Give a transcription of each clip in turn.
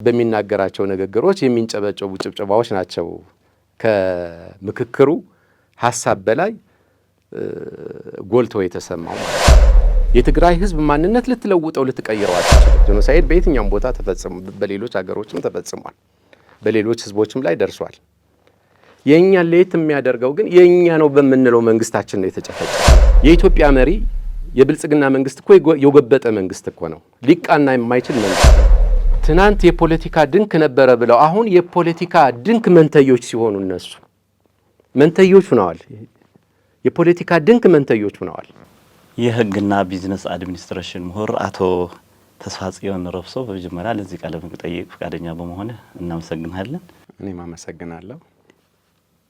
በሚናገራቸው ንግግሮች የሚንጨበጨቡ ጭብጨባዎች ናቸው ከምክክሩ ሐሳብ በላይ ጎልቶ የተሰማው። የትግራይ ህዝብ ማንነት ልትለውጠው ልትቀይረው አትችልም። ጄኖሳይድ በየትኛውም ቦታ ተፈጽሞ በሌሎች ሀገሮችም ተፈጽሟል፣ በሌሎች ህዝቦችም ላይ ደርሷል። የኛን ለየት የሚያደርገው ግን የኛ ነው በምንለው መንግስታችን ነው የተጨፈጨፈው። የኢትዮጵያ መሪ የብልጽግና መንግስት እኮ የጎበጠ መንግስት እኮ ነው፣ ሊቃና የማይችል መንግስት ነው። ትናንት የፖለቲካ ድንክ ነበረ ብለው አሁን የፖለቲካ ድንክ መንተዮች ሲሆኑ እነሱ መንተዮች ሆነዋል። የፖለቲካ ድንክ መንተዮች ሆነዋል። የህግና ቢዝነስ አድሚኒስትሬሽን ምሁር አቶ ተስፋጽዮን ረብሶ በመጀመሪያ ለዚህ ቃለ መጠይቅ ፈቃደኛ በመሆን እናመሰግናለን። እኔም አመሰግናለሁ።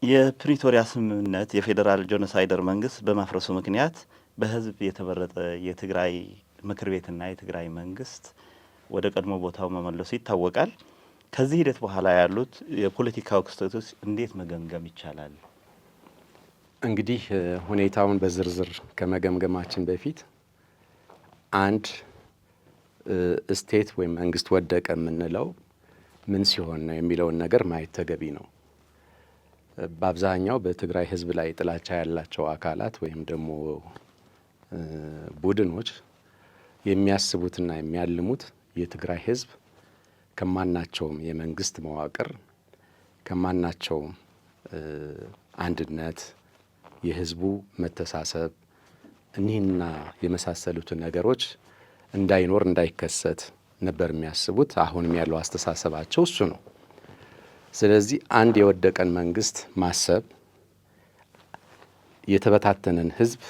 የፕሪቶሪያ ስምምነት የፌዴራል ጄኖሳይደር መንግስት በማፍረሱ ምክንያት በህዝብ የተመረጠ የትግራይ ምክር ቤትና የትግራይ መንግስት ወደ ቀድሞ ቦታው መመለሱ ይታወቃል። ከዚህ ሂደት በኋላ ያሉት የፖለቲካው ክስተቶች እንዴት መገምገም ይቻላል? እንግዲህ ሁኔታውን በዝርዝር ከመገምገማችን በፊት አንድ ስቴት ወይም መንግስት ወደቀ የምንለው ምን ሲሆን ነው የሚለውን ነገር ማየት ተገቢ ነው። በአብዛኛው በትግራይ ህዝብ ላይ ጥላቻ ያላቸው አካላት ወይም ደግሞ ቡድኖች የሚያስቡትና የሚያልሙት የትግራይ ህዝብ ከማናቸውም የመንግስት መዋቅር ከማናቸውም አንድነት የህዝቡ መተሳሰብ እኒህና የመሳሰሉትን ነገሮች እንዳይኖር እንዳይከሰት ነበር የሚያስቡት። አሁንም ያለው አስተሳሰባቸው እሱ ነው። ስለዚህ አንድ የወደቀን መንግስት ማሰብ የተበታተነን ህዝብ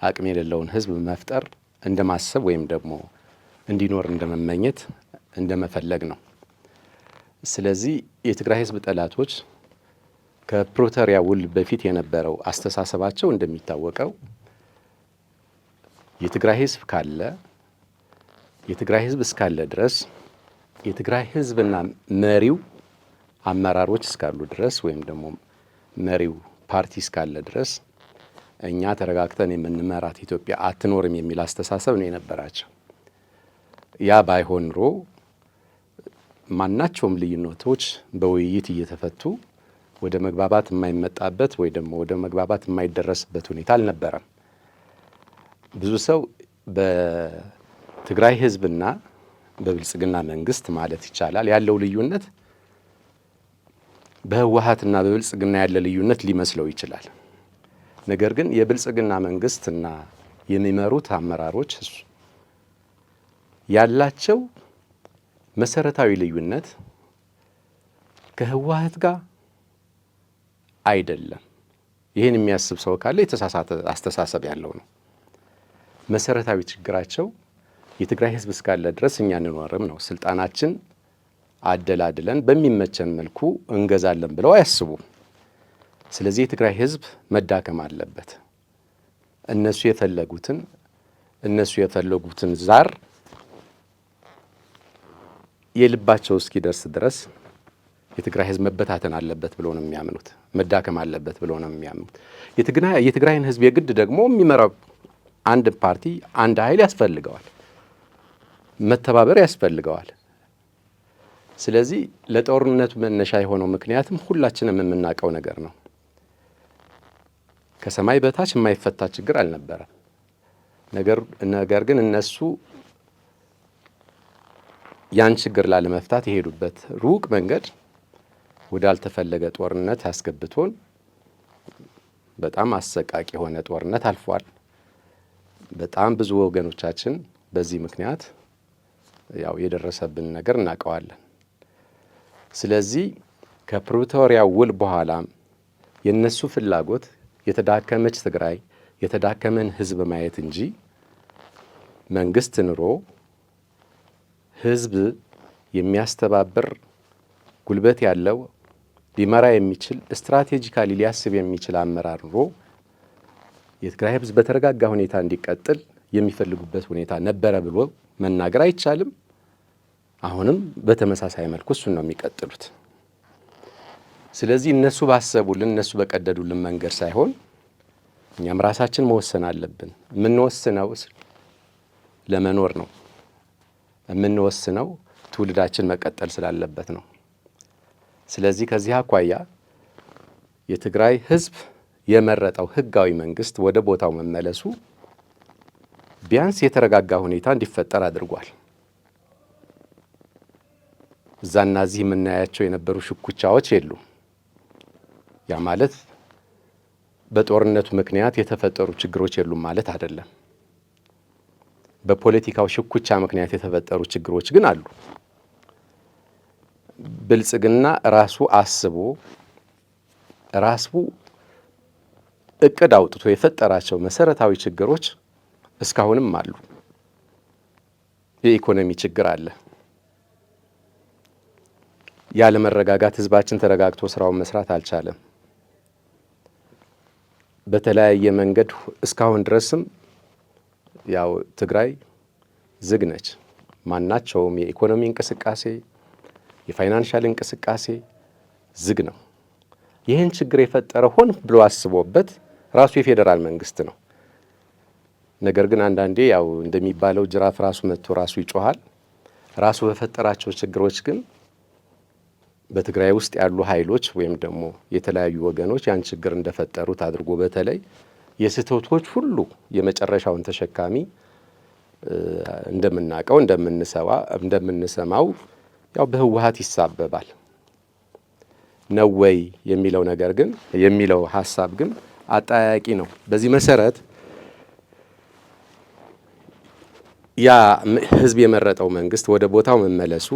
አቅም የሌለውን ህዝብ መፍጠር እንደማሰብ ወይም ደግሞ እንዲኖር እንደመመኘት እንደመፈለግ ነው። ስለዚህ የትግራይ ህዝብ ጠላቶች ከፕሪቶሪያ ውል በፊት የነበረው አስተሳሰባቸው እንደሚታወቀው የትግራይ ህዝብ ካለ የትግራይ ህዝብ እስካለ ድረስ የትግራይ ህዝብና መሪው አመራሮች እስካሉ ድረስ ወይም ደግሞ መሪው ፓርቲ እስካለ ድረስ እኛ ተረጋግተን የምንመራት ኢትዮጵያ አትኖርም የሚል አስተሳሰብ ነው የነበራቸው። ያ ባይሆን ኖሮ ማናቸውም ልዩነቶች በውይይት እየተፈቱ ወደ መግባባት የማይመጣበት ወይ ደግሞ ወደ መግባባት የማይደረስበት ሁኔታ አልነበረም። ብዙ ሰው በትግራይ ህዝብና በብልጽግና መንግስት ማለት ይቻላል ያለው ልዩነት በህወሓትና በብልጽግና ያለ ልዩነት ሊመስለው ይችላል። ነገር ግን የብልጽግና መንግስትና የሚመሩት አመራሮች ያላቸው መሰረታዊ ልዩነት ከህወሓት ጋር አይደለም። ይህን የሚያስብ ሰው ካለ የተሳሳተ አስተሳሰብ ያለው ነው። መሰረታዊ ችግራቸው የትግራይ ህዝብ እስካለ ድረስ እኛ እንኖርም ነው። ስልጣናችን አደላድለን በሚመቸን መልኩ እንገዛለን ብለው አያስቡም። ስለዚህ የትግራይ ህዝብ መዳከም አለበት። እነሱ የፈለጉትን ዛር የልባቸው እስኪደርስ ድረስ የትግራይ ህዝብ መበታተን አለበት ብለው ነው የሚያምኑት። መዳከም አለበት ብለው ነው የሚያምኑት። የትግራይን ህዝብ የግድ ደግሞ የሚመራው አንድ ፓርቲ አንድ ኃይል ያስፈልገዋል፣ መተባበር ያስፈልገዋል። ስለዚህ ለጦርነቱ መነሻ የሆነው ምክንያትም ሁላችንም የምናውቀው ነገር ነው። ከሰማይ በታች የማይፈታ ችግር አልነበረም። ነገር ግን እነሱ ያን ችግር ላለመፍታት የሄዱበት ሩቅ መንገድ ወዳልተፈለገ ጦርነት አስገብቶን በጣም አሰቃቂ የሆነ ጦርነት አልፏል። በጣም ብዙ ወገኖቻችን በዚህ ምክንያት ያው የደረሰብን ነገር እናውቀዋለን። ስለዚህ ከፕሪቶሪያ ውል በኋላም የነሱ ፍላጎት የተዳከመች ትግራይ የተዳከመን ህዝብ ማየት እንጂ መንግስት ኑሮ ህዝብ የሚያስተባብር ጉልበት ያለው ሊመራ የሚችል ስትራቴጂካሊ ሊያስብ የሚችል አመራር ኑሮ የትግራይ ህዝብ በተረጋጋ ሁኔታ እንዲቀጥል የሚፈልጉበት ሁኔታ ነበረ ብሎ መናገር አይቻልም። አሁንም በተመሳሳይ መልኩ እሱን ነው የሚቀጥሉት። ስለዚህ እነሱ ባሰቡልን እነሱ በቀደዱልን መንገድ ሳይሆን እኛም ራሳችን መወሰን አለብን። የምንወስነው ለመኖር ነው። የምንወስነው ትውልዳችን መቀጠል ስላለበት ነው። ስለዚህ ከዚህ አኳያ የትግራይ ህዝብ የመረጠው ህጋዊ መንግስት ወደ ቦታው መመለሱ ቢያንስ የተረጋጋ ሁኔታ እንዲፈጠር አድርጓል። እዛና እዚህ የምናያቸው የነበሩ ሽኩቻዎች የሉም። ያ ማለት በጦርነቱ ምክንያት የተፈጠሩ ችግሮች የሉም ማለት አይደለም። በፖለቲካው ሽኩቻ ምክንያት የተፈጠሩ ችግሮች ግን አሉ። ብልጽግና ራሱ አስቦ ራሱ እቅድ አውጥቶ የፈጠራቸው መሰረታዊ ችግሮች እስካሁንም አሉ። የኢኮኖሚ ችግር አለ። ያለ መረጋጋት ህዝባችን ተረጋግቶ ስራውን መስራት አልቻለም። በተለያየ መንገድ እስካሁን ድረስም ያው ትግራይ ዝግ ነች። ማናቸውም የኢኮኖሚ እንቅስቃሴ፣ የፋይናንሻል እንቅስቃሴ ዝግ ነው። ይህን ችግር የፈጠረ ሆን ብሎ አስቦበት ራሱ የፌዴራል መንግስት ነው። ነገር ግን አንዳንዴ ያው እንደሚባለው ጅራፍ ራሱ መጥቶ ራሱ ይጮሃል። ራሱ በፈጠራቸው ችግሮች ግን በትግራይ ውስጥ ያሉ ኃይሎች ወይም ደግሞ የተለያዩ ወገኖች ያን ችግር እንደፈጠሩት አድርጎ በተለይ የስህተቶች ሁሉ የመጨረሻውን ተሸካሚ እንደምናቀው እንደምንሰማው ያው በህወሓት ይሳበባል ነው ወይ የሚለው ነገር ግን የሚለው ሐሳብ ግን አጠያያቂ ነው። በዚህ መሰረት ያ ህዝብ የመረጠው መንግስት ወደ ቦታው መመለሱ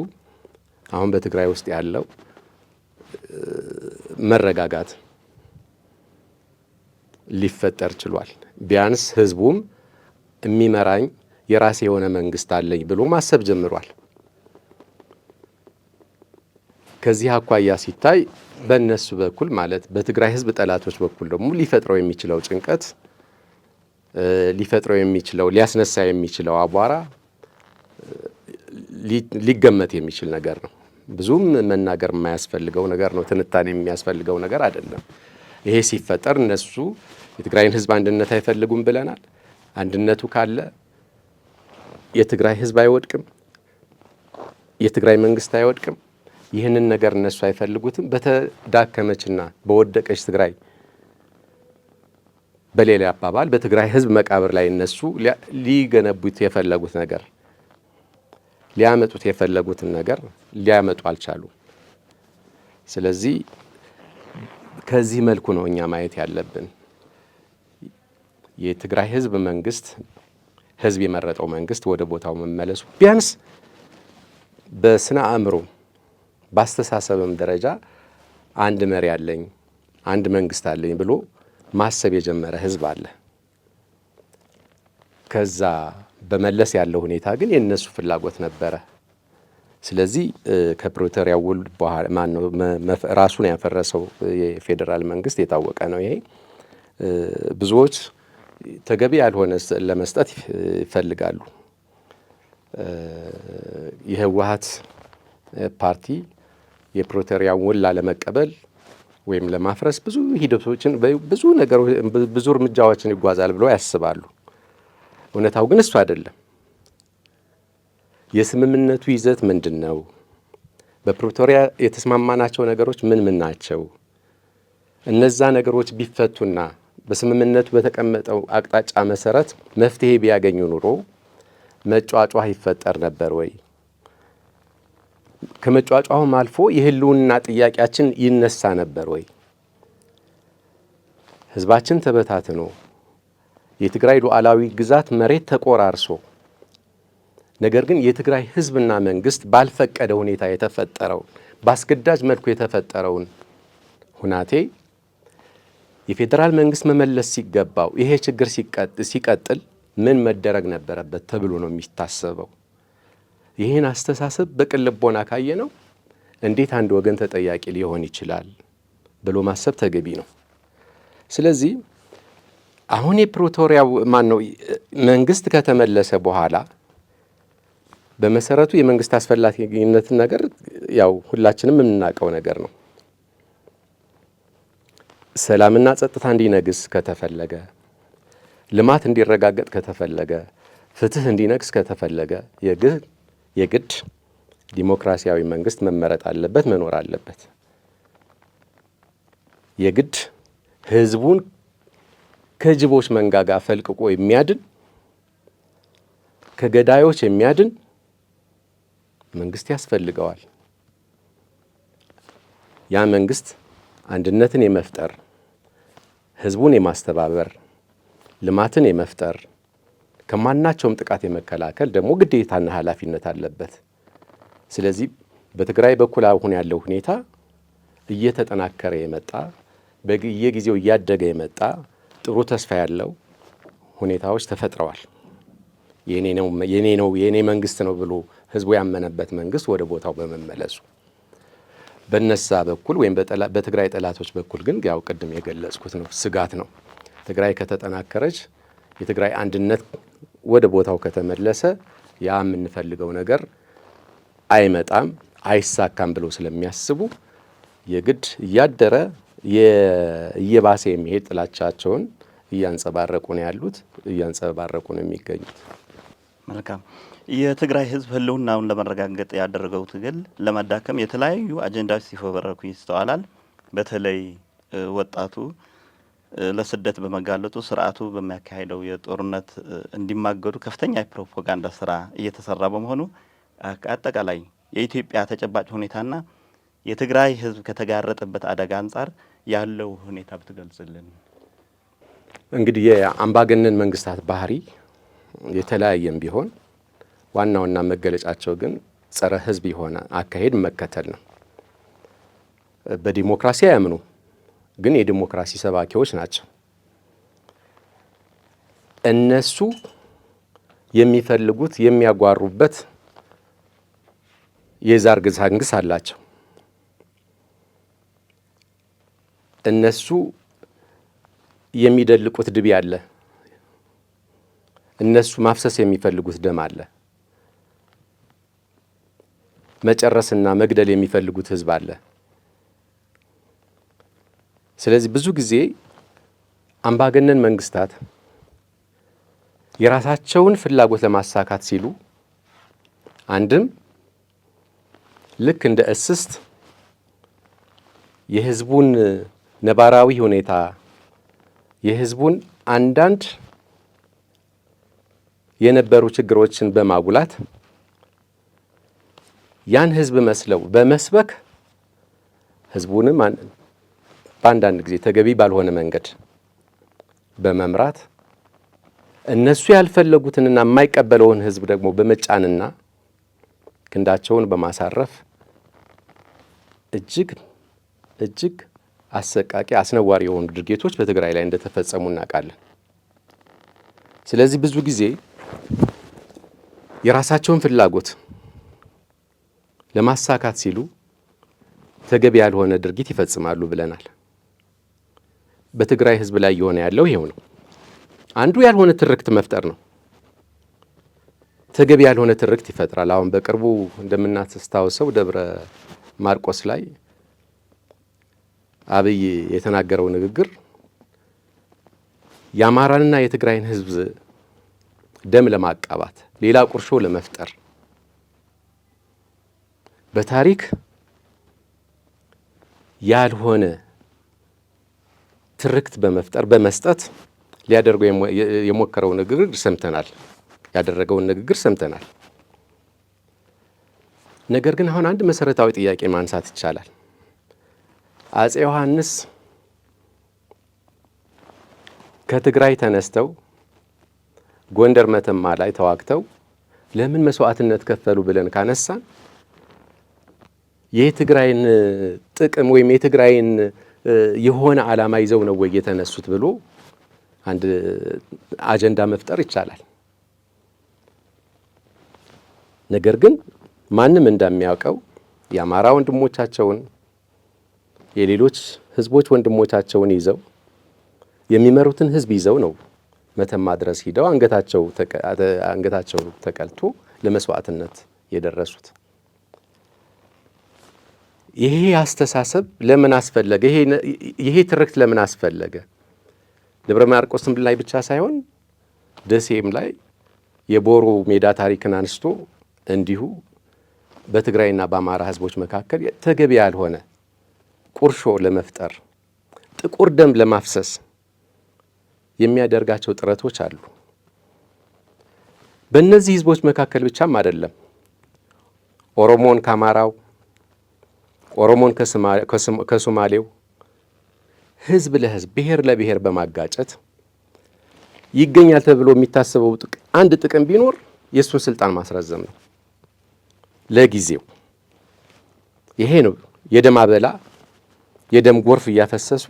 አሁን በትግራይ ውስጥ ያለው መረጋጋት ሊፈጠር ችሏል። ቢያንስ ህዝቡም የሚመራኝ የራሴ የሆነ መንግስት አለኝ ብሎ ማሰብ ጀምሯል። ከዚህ አኳያ ሲታይ በእነሱ በኩል ማለት በትግራይ ህዝብ ጠላቶች በኩል ደግሞ ሊፈጥረው የሚችለው ጭንቀት ሊፈጥረው የሚችለው ሊያስነሳ የሚችለው አቧራ ሊገመት የሚችል ነገር ነው። ብዙም መናገር የማያስፈልገው ነገር ነው። ትንታኔ የሚያስፈልገው ነገር አይደለም። ይሄ ሲፈጠር እነሱ የትግራይን ህዝብ አንድነት አይፈልጉም ብለናል። አንድነቱ ካለ የትግራይ ህዝብ አይወድቅም፣ የትግራይ መንግስት አይወድቅም። ይህንን ነገር እነሱ አይፈልጉትም። በተዳከመችና በወደቀች ትግራይ በሌላ አባባል በትግራይ ህዝብ መቃብር ላይ እነሱ ሊገነቡት የፈለጉት ነገር ሊያመጡት የፈለጉትን ነገር ሊያመጡ አልቻሉም። ስለዚህ ከዚህ መልኩ ነው እኛ ማየት ያለብን። የትግራይ ህዝብ መንግስት ህዝብ የመረጠው መንግስት ወደ ቦታው መመለሱ ቢያንስ በስነ አእምሮ በአስተሳሰብም ደረጃ አንድ መሪ አለኝ፣ አንድ መንግስት አለኝ ብሎ ማሰብ የጀመረ ህዝብ አለ። ከዛ በመለስ ያለው ሁኔታ ግን የነሱ ፍላጎት ነበረ። ስለዚህ ከፕሪቶሪያ ውል በኋላ ማነው ራሱን ያፈረሰው የፌዴራል መንግስት የታወቀ ነው። ይሄ ብዙዎች ተገቢ ያልሆነ ለመስጠት ይፈልጋሉ። የህወሓት ፓርቲ የፕሪቶሪያ ውል ላለመቀበል ወይም ለማፍረስ ብዙ ሂደቶችን ብዙ እርምጃዎችን ይጓዛል ብለው ያስባሉ። እውነታው ግን እሱ አይደለም። የስምምነቱ ይዘት ምንድን ነው? በፕሪቶሪያ የተስማማናቸው ነገሮች ምን ናቸው? እነዛ ነገሮች ቢፈቱና በስምምነቱ በተቀመጠው አቅጣጫ መሰረት መፍትሄ ቢያገኙ ኑሮ መጫጫህ ይፈጠር ነበር ወይ? ከመጫጫሁም አልፎ የህልውና ጥያቄያችን ይነሳ ነበር ወይ? ህዝባችን ተበታትኖ የትግራይ ሉዓላዊ ግዛት መሬት ተቆራርሶ ነገር ግን የትግራይ ህዝብና መንግስት ባልፈቀደ ሁኔታ የተፈጠረው በአስገዳጅ መልኩ የተፈጠረውን ሁናቴ የፌዴራል መንግስት መመለስ ሲገባው ይሄ ችግር ሲቀጥል ምን መደረግ ነበረበት ተብሎ ነው የሚታሰበው። ይህን አስተሳሰብ በቅን ልቦና ካየ ነው እንዴት አንድ ወገን ተጠያቂ ሊሆን ይችላል ብሎ ማሰብ ተገቢ ነው። ስለዚህ አሁን የፕሪቶሪያው መንግስት ከተመለሰ በኋላ በመሰረቱ የመንግስት አስፈላጊነትን ነገር ያው ሁላችንም የምናውቀው ነገር ነው። ሰላምና ጸጥታ እንዲነግስ ከተፈለገ፣ ልማት እንዲረጋገጥ ከተፈለገ፣ ፍትህ እንዲነግስ ከተፈለገ የግድ ዲሞክራሲያዊ መንግስት መመረጥ አለበት፣ መኖር አለበት። የግድ ህዝቡን ከጅቦች መንጋጋ ፈልቅቆ የሚያድን ከገዳዮች የሚያድን መንግስት ያስፈልገዋል። ያ መንግስት አንድነትን የመፍጠር ህዝቡን የማስተባበር ልማትን የመፍጠር ከማናቸውም ጥቃት የመከላከል ደግሞ ግዴታና ኃላፊነት አለበት። ስለዚህ በትግራይ በኩል አሁን ያለው ሁኔታ እየተጠናከረ የመጣ በየጊዜው እያደገ የመጣ ጥሩ ተስፋ ያለው ሁኔታዎች ተፈጥረዋል። የኔ መንግስት ነው ብሎ ህዝቡ ያመነበት መንግስት ወደ ቦታው በመመለሱ በነሳ በኩል ወይም በትግራይ ጠላቶች በኩል ግን ያው ቅድም የገለጽኩት ነው፣ ስጋት ነው። ትግራይ ከተጠናከረች የትግራይ አንድነት ወደ ቦታው ከተመለሰ ያ የምንፈልገው ነገር አይመጣም፣ አይሳካም ብለው ስለሚያስቡ የግድ እያደረ እየባሰ የሚሄድ ጥላቻቸውን እያንጸባረቁ ነው ያሉት፣ እያንጸባረቁ ነው የሚገኙት። መልካም። የትግራይ ህዝብ ህልውናውን ለማረጋገጥ ያደረገው ትግል ለማዳከም የተለያዩ አጀንዳዎች ሲፈበረኩ ይስተዋላል። በተለይ ወጣቱ ለስደት በመጋለጡ ስርዓቱ በሚያካሄደው የጦርነት እንዲማገዱ ከፍተኛ የፕሮፓጋንዳ ስራ እየተሰራ በመሆኑ አጠቃላይ የኢትዮጵያ ተጨባጭ ሁኔታና የትግራይ ህዝብ ከተጋረጠበት አደጋ አንጻር ያለው ሁኔታ ብትገልጽልን። እንግዲህ የአምባገነን መንግስታት ባህሪ የተለያየም ቢሆን ዋናውና መገለጫቸው ግን ጸረ ህዝብ የሆነ አካሄድ መከተል ነው። በዲሞክራሲ አያምኑ፣ ግን የዲሞክራሲ ሰባኪዎች ናቸው። እነሱ የሚፈልጉት የሚያጓሩበት የዛር ግሳንግስ አላቸው። እነሱ የሚደልቁት ድቢ አለ። እነሱ ማፍሰስ የሚፈልጉት ደም አለ። መጨረስና መግደል የሚፈልጉት ህዝብ አለ። ስለዚህ ብዙ ጊዜ አምባገነን መንግስታት የራሳቸውን ፍላጎት ለማሳካት ሲሉ አንድም ልክ እንደ እስስት የህዝቡን ነባራዊ ሁኔታ የህዝቡን አንዳንድ የነበሩ ችግሮችን በማጉላት ያን ህዝብ መስለው በመስበክ ህዝቡንም በአንዳንድ ጊዜ ተገቢ ባልሆነ መንገድ በመምራት እነሱ ያልፈለጉትንና የማይቀበለውን ህዝብ ደግሞ በመጫንና ክንዳቸውን በማሳረፍ እጅግ አሰቃቂ አስነዋሪ የሆኑ ድርጊቶች በትግራይ ላይ እንደተፈጸሙ እናውቃለን። ስለዚህ ብዙ ጊዜ የራሳቸውን ፍላጎት ለማሳካት ሲሉ ተገቢ ያልሆነ ድርጊት ይፈጽማሉ ብለናል። በትግራይ ህዝብ ላይ የሆነ ያለው ይሄው ነው። አንዱ ያልሆነ ትርክት መፍጠር ነው። ተገቢ ያልሆነ ትርክት ይፈጥራል። አሁን በቅርቡ እንደምናስታውሰው ደብረ ማርቆስ ላይ አብይ የተናገረው ንግግር የአማራንና የትግራይን ህዝብ ደም ለማቃባት ሌላ ቁርሾ ለመፍጠር በታሪክ ያልሆነ ትርክት በመፍጠር በመስጠት ሊያደርገው የሞከረው ንግግር ሰምተናል። ያደረገውን ንግግር ሰምተናል። ነገር ግን አሁን አንድ መሰረታዊ ጥያቄ ማንሳት ይቻላል። አፄ ዮሐንስ ከትግራይ ተነስተው ጎንደር መተማ ላይ ተዋግተው ለምን መስዋዕትነት ከፈሉ ብለን ካነሳን የትግራይን ጥቅም ወይም የትግራይን የሆነ ዓላማ ይዘው ነው ወይ የተነሱት ብሎ አንድ አጀንዳ መፍጠር ይቻላል። ነገር ግን ማንም እንደሚያውቀው የአማራ ወንድሞቻቸውን የሌሎች ህዝቦች ወንድሞቻቸውን ይዘው የሚመሩትን ህዝብ ይዘው ነው መተማ ድረስ ሂደው አንገታቸው ተቀልቶ ለመስዋዕትነት የደረሱት። ይሄ አስተሳሰብ ለምን አስፈለገ? ይሄ ትርክት ለምን አስፈለገ? ደብረ ማርቆስም ላይ ብቻ ሳይሆን ደሴም ላይ የቦሩ ሜዳ ታሪክን አንስቶ እንዲሁ በትግራይና በአማራ ህዝቦች መካከል ተገቢ ያልሆነ ቁርሾ ለመፍጠር ጥቁር ደም ለማፍሰስ የሚያደርጋቸው ጥረቶች አሉ። በእነዚህ ህዝቦች መካከል ብቻም አይደለም። ኦሮሞን ከአማራው፣ ኦሮሞን ከሶማሌው ህዝብ ለህዝብ ብሔር ለብሔር በማጋጨት ይገኛል ተብሎ የሚታሰበው አንድ ጥቅም ቢኖር የእሱን ስልጣን ማስረዘም ነው ለጊዜው። ይሄ ነው የደም አበላ የደም ጎርፍ እያፈሰሱ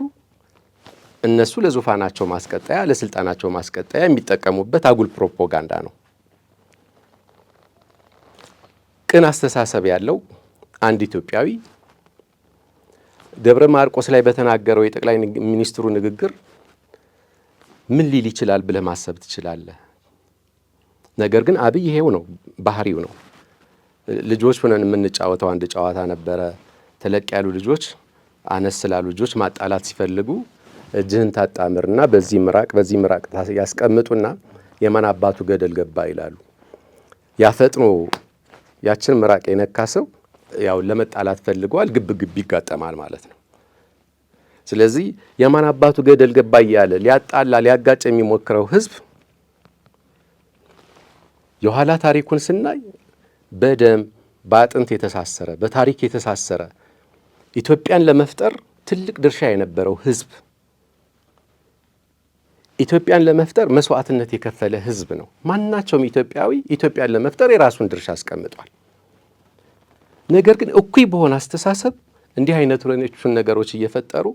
እነሱ ለዙፋናቸው ማስቀጠያ ለስልጣናቸው ማስቀጠያ የሚጠቀሙበት አጉል ፕሮፓጋንዳ ነው። ቅን አስተሳሰብ ያለው አንድ ኢትዮጵያዊ ደብረ ማርቆስ ላይ በተናገረው የጠቅላይ ሚኒስትሩ ንግግር ምን ሊል ይችላል ብለህ ማሰብ ትችላለህ። ነገር ግን አብይ ይሄው ነው ባህሪው ነው። ልጆች ሆነን የምንጫወተው አንድ ጨዋታ ነበረ። ተለቅ ያሉ ልጆች አነስ ስላሉ ልጆች ማጣላት ሲፈልጉ እጅህን ታጣምርና በዚህ ምራቅ ያስቀምጡና የማን አባቱ ገደል ገባ ይላሉ። ያፈጥኖ ያችን ምራቅ የነካ ሰው ያው ለመጣላት ፈልገዋል፣ ግብ ይጋጠማል ማለት ነው። ስለዚህ የማን አባቱ ገደል ገባ እያለ ሊያጣላ ሊያጋጭ የሚሞክረው ህዝብ የኋላ ታሪኩን ስናይ በደም በአጥንት የተሳሰረ በታሪክ የተሳሰረ ኢትዮጵያን ለመፍጠር ትልቅ ድርሻ የነበረው ህዝብ፣ ኢትዮጵያን ለመፍጠር መስዋዕትነት የከፈለ ህዝብ ነው። ማናቸውም ኢትዮጵያዊ ኢትዮጵያን ለመፍጠር የራሱን ድርሻ አስቀምጧል። ነገር ግን እኩይ በሆነ አስተሳሰብ እንዲህ አይነቱን ነገሮች እየፈጠሩ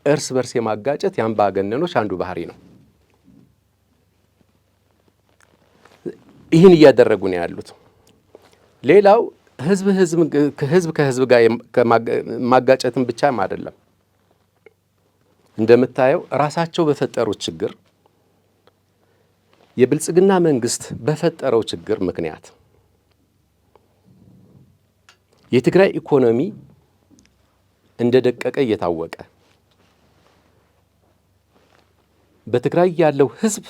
እርስ በርስ የማጋጨት የአምባገነኖች አንዱ ባህሪ ነው። ይህን እያደረጉ ነው ያሉት። ሌላው ህዝብ ከህዝብ ጋር ማጋጨትን ብቻም አይደለም። እንደምታየው ራሳቸው በፈጠሩት ችግር የብልጽግና መንግስት በፈጠረው ችግር ምክንያት የትግራይ ኢኮኖሚ እንደደቀቀ እየታወቀ በትግራይ ያለው ህዝብ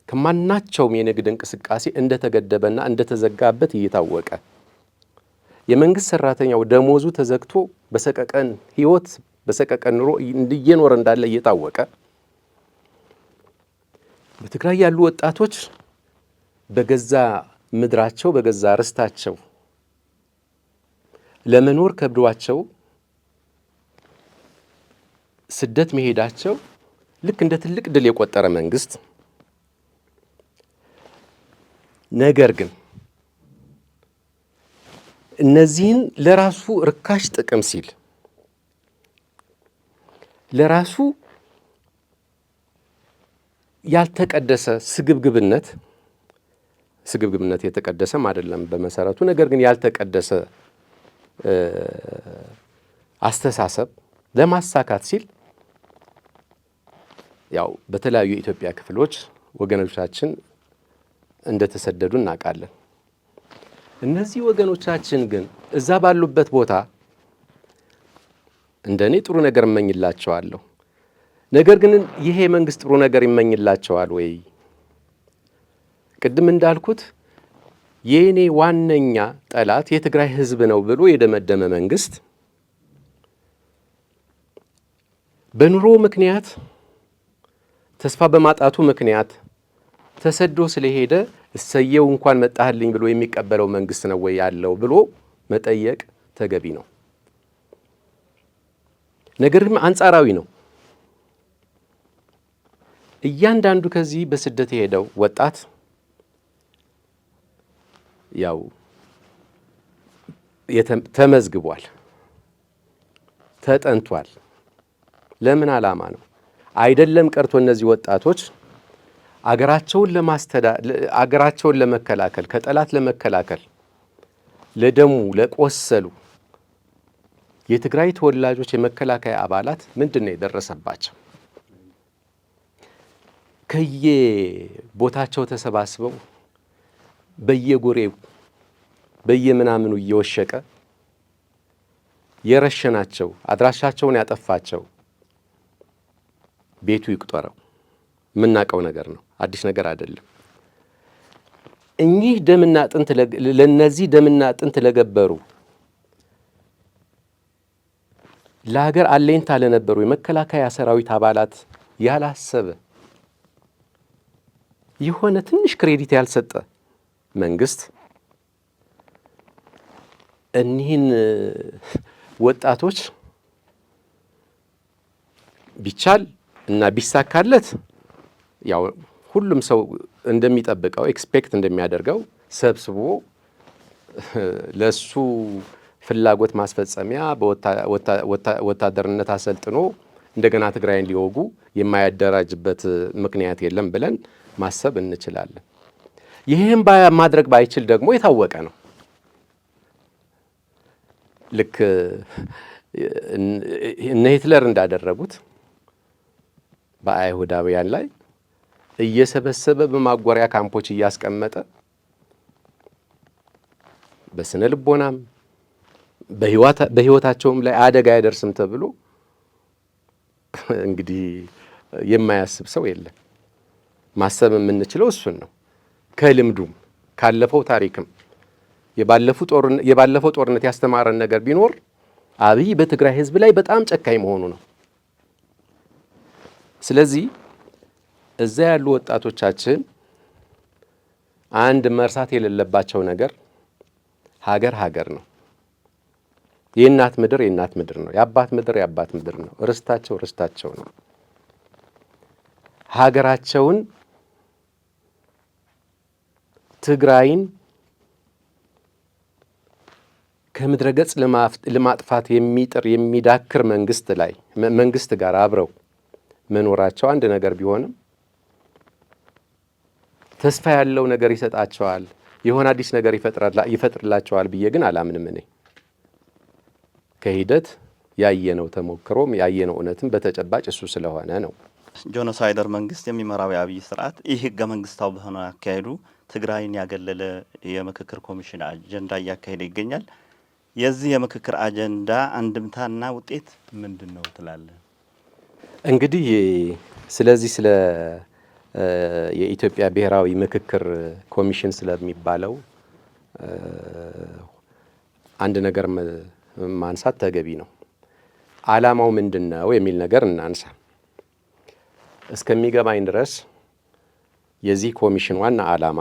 ከማናቸውም የንግድ እንቅስቃሴ እንደተገደበና እንደተዘጋበት እየታወቀ የመንግስት ሰራተኛው ደሞዙ ተዘግቶ በሰቀቀን ህይወት በሰቀቀን ኑሮ እየኖረ እንዳለ እየታወቀ በትግራይ ያሉ ወጣቶች በገዛ ምድራቸው በገዛ ርስታቸው ለመኖር ከብዷቸው ስደት መሄዳቸው ልክ እንደ ትልቅ ድል የቆጠረ መንግስት፣ ነገር ግን እነዚህን ለራሱ ርካሽ ጥቅም ሲል ለራሱ ያልተቀደሰ ስግብግብነት የተቀደሰም አይደለም በመሰረቱ፣ ነገር ግን ያልተቀደሰ አስተሳሰብ ለማሳካት ሲል ያው በተለያዩ የኢትዮጵያ ክፍሎች ወገኖቻችን እንደተሰደዱ እናውቃለን። እነዚህ ወገኖቻችን ግን እዛ ባሉበት ቦታ እንደኔ ጥሩ ነገር እመኝላቸዋለሁ። ነገር ግን ይሄ መንግስት ጥሩ ነገር ይመኝላቸዋል ወይ? ቅድም እንዳልኩት የኔ ዋነኛ ጠላት የትግራይ ህዝብ ነው ብሎ የደመደመ መንግስት በኑሮ ምክንያት ተስፋ በማጣቱ ምክንያት ተሰዶ ስለሄደ እሰየው እንኳን መጣህልኝ ብሎ የሚቀበለው መንግስት ነው ወይ ያለው ብሎ መጠየቅ ተገቢ ነው። ነገር ግን አንጻራዊ ነው። እያንዳንዱ ከዚህ በስደት የሄደው ወጣት ያው ተመዝግቧል፣ ተጠንቷል። ለምን ዓላማ ነው? አይደለም ቀርቶ እነዚህ ወጣቶች አገራቸውን ለመከላከል ከጠላት ለመከላከል ለደሙ ለቆሰሉ የትግራይ ተወላጆች የመከላከያ አባላት ምንድነው የደረሰባቸው? ከየቦታቸው ተሰባስበው በየጎሬው በየምናምኑ እየወሸቀ የረሸናቸው አድራሻቸውን ያጠፋቸው ቤቱ ይቁጠረው። የምናውቀው ነገር ነው፣ አዲስ ነገር አይደለም። እኚህ ደምና አጥንት ለነዚህ ደምና አጥንት ለገበሩ ለሀገር አለኝታ ለነበሩ የመከላከያ ሰራዊት አባላት ያላሰበ የሆነ ትንሽ ክሬዲት ያልሰጠ መንግስት እኒህን ወጣቶች ቢቻል እና ቢሳካለት ያው ሁሉም ሰው እንደሚጠብቀው ኤክስፔክት እንደሚያደርገው ሰብስቦ ለሱ ፍላጎት ማስፈጸሚያ በወታደርነት አሰልጥኖ እንደገና ትግራይን ሊወጉ የማያደራጅበት ምክንያት የለም ብለን ማሰብ እንችላለን። ይህም ማድረግ ባይችል ደግሞ የታወቀ ነው። ልክ እነ ሂትለር እንዳደረጉት በአይሁዳውያን ላይ እየሰበሰበ በማጎሪያ ካምፖች እያስቀመጠ በስነ ልቦናም በህይወታቸውም ላይ አደጋ አይደርስም ተብሎ እንግዲህ የማያስብ ሰው የለም። ማሰብ የምንችለው እሱን ነው። ከልምዱም ካለፈው ታሪክም የባለፈው ጦርነት ያስተማረን ነገር ቢኖር አብይ በትግራይ ህዝብ ላይ በጣም ጨካኝ መሆኑ ነው። ስለዚህ እዛ ያሉ ወጣቶቻችን አንድ መርሳት የሌለባቸው ነገር ሀገር ነው። የእናት ምድር የእናት ምድር ነው። የአባት ምድር የአባት ምድር ነው። ርስታቸው ነው። ሀገራቸውን ትግራይን ከምድረ ገጽ ለማጥፋት የሚጥር የሚዳክር መንግስት ጋር አብረው መኖራቸው አንድ ነገር ቢሆንም ተስፋ ያለው ነገር ይሰጣቸዋል፣ የሆነ አዲስ ነገር ይፈጥርላቸዋል ብዬ ግን አላምንም። እኔ ከሂደት ያየነው ተሞክሮም ያየነው እውነትም በተጨባጭ እሱ ስለሆነ ነው። ጆኖሳይደር መንግስት የሚመራው የአብይ ስርዓት ይህ ህገ መንግስታዊ በሆነ አካሄዱ ትግራይን ያገለለ የምክክር ኮሚሽን አጀንዳ እያካሄደ ይገኛል። የዚህ የምክክር አጀንዳ አንድምታና ውጤት ምንድን ነው ትላለህ? እንግዲህ ስለዚህ ስለ የኢትዮጵያ ብሔራዊ ምክክር ኮሚሽን ስለሚባለው አንድ ነገር ማንሳት ተገቢ ነው። ዓላማው ምንድን ነው የሚል ነገር እናንሳ። እስከሚገባኝ ድረስ የዚህ ኮሚሽን ዋና ዓላማ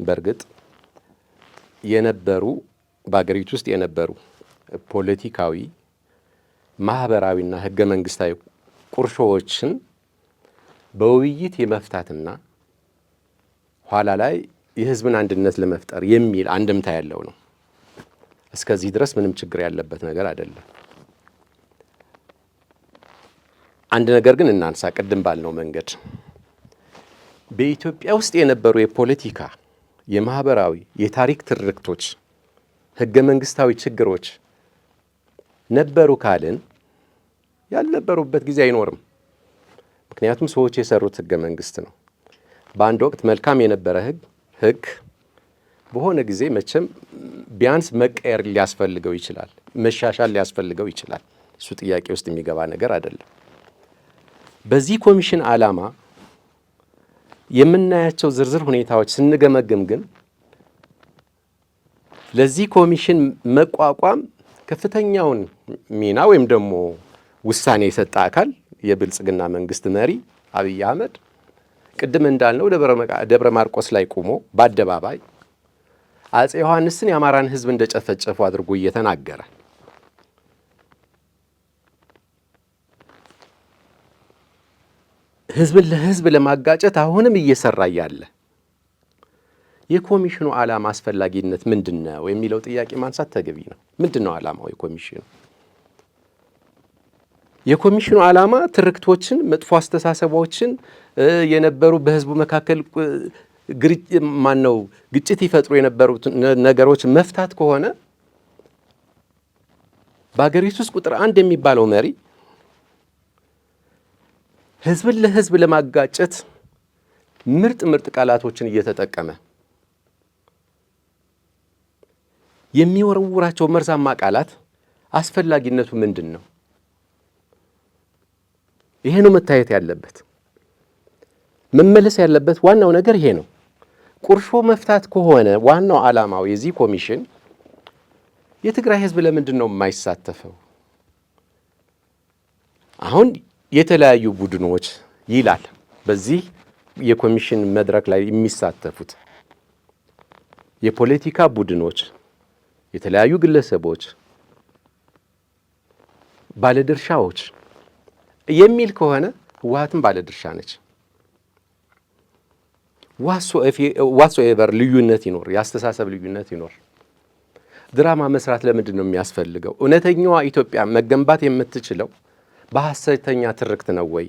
በእርግጥ በአገሪቱ ውስጥ የነበሩ ፖለቲካዊ፣ ማህበራዊና ህገ መንግስታዊ ቁርሾዎችን በውይይት የመፍታትና ኋላ ላይ የህዝብን አንድነት ለመፍጠር የሚል አንድምታ ያለው ነው። እስከዚህ ድረስ ምንም ችግር ያለበት ነገር አይደለም። አንድ ነገር ግን እናንሳ። ቅድም ባልነው መንገድ በኢትዮጵያ ውስጥ የነበሩ የፖለቲካ፣ የማህበራዊ፣ የታሪክ ትርክቶች፣ ህገ መንግስታዊ ችግሮች ነበሩ ካልን ያልነበሩበት ጊዜ አይኖርም። ምክንያቱም ሰዎች የሰሩት ህገ መንግስት ነው። በአንድ ወቅት መልካም የነበረ ህግ በሆነ ጊዜ መቼም ቢያንስ መቀየር ሊያስፈልገው ይችላል፣ መሻሻል ሊያስፈልገው ይችላል። እሱ ጥያቄ ውስጥ የሚገባ ነገር አይደለም። በዚህ ኮሚሽን ዓላማ የምናያቸው ዝርዝር ሁኔታዎች ስንገመግም ግን ለዚህ ኮሚሽን መቋቋም ከፍተኛውን ሚና ወይም ደግሞ ውሳኔ የሰጠ አካል የብልጽግና መንግስት መሪ አብይ አህመድ ቅድም እንዳልነው ደብረ ማርቆስ ላይ ቆሞ በአደባባይ አጼ ዮሐንስን የአማራን ህዝብ እንደጨፈጨፉ አድርጎ እየተናገረ ህዝብን ለህዝብ ለማጋጨት አሁንም እየሰራ ያለ የኮሚሽኑ ዓላማ አስፈላጊነት ምንድን ነው የሚለው ጥያቄ ማንሳት ተገቢ ነው። ምንድን ነው ዓላማው? የኮሚሽኑ ዓላማ ትርክቶችን፣ መጥፎ አስተሳሰቦችን የነበሩ በህዝቡ መካከል ግጭት ይፈጥሩ የነበሩት ነገሮች መፍታት ከሆነ በአገሪቱ ውስጥ ቁጥር 1 የሚባለው መሪ ህዝብን ለህዝብ ለማጋጨት ምርጥ ቃላቶችን እየተጠቀመ የሚወረውራቸው መርዛማ ቃላት አስፈላጊነቱ ምንድን ነው? ይሄ ነው መታየት ያለበት። መመለስ ያለበት ዋናው ነገር ይሄ ነው። ቁርሾ መፍታት ከሆነ ዋናው ዓላማው የዚህ ኮሚሽን የትግራይ ህዝብ ለምንድን ነው የማይሳተፈው? አሁን የተለያዩ ቡድኖች ይላል በዚህ የኮሚሽን መድረክ ላይ የሚሳተፉት የፖለቲካ ቡድኖች፣ የተለያዩ ግለሰቦች፣ ባለድርሻዎች የሚል ከሆነ ህወሓትም ባለድርሻ ነች። ዋትሶኤቨር ልዩነት ይኖር፣ የአስተሳሰብ ልዩነት ይኖር፣ ድራማ መስራት ለምንድን ነው የሚያስፈልገው? እውነተኛዋ ኢትዮጵያ መገንባት የምትችለው በሐሰተኛ ትርክት ነው ወይ?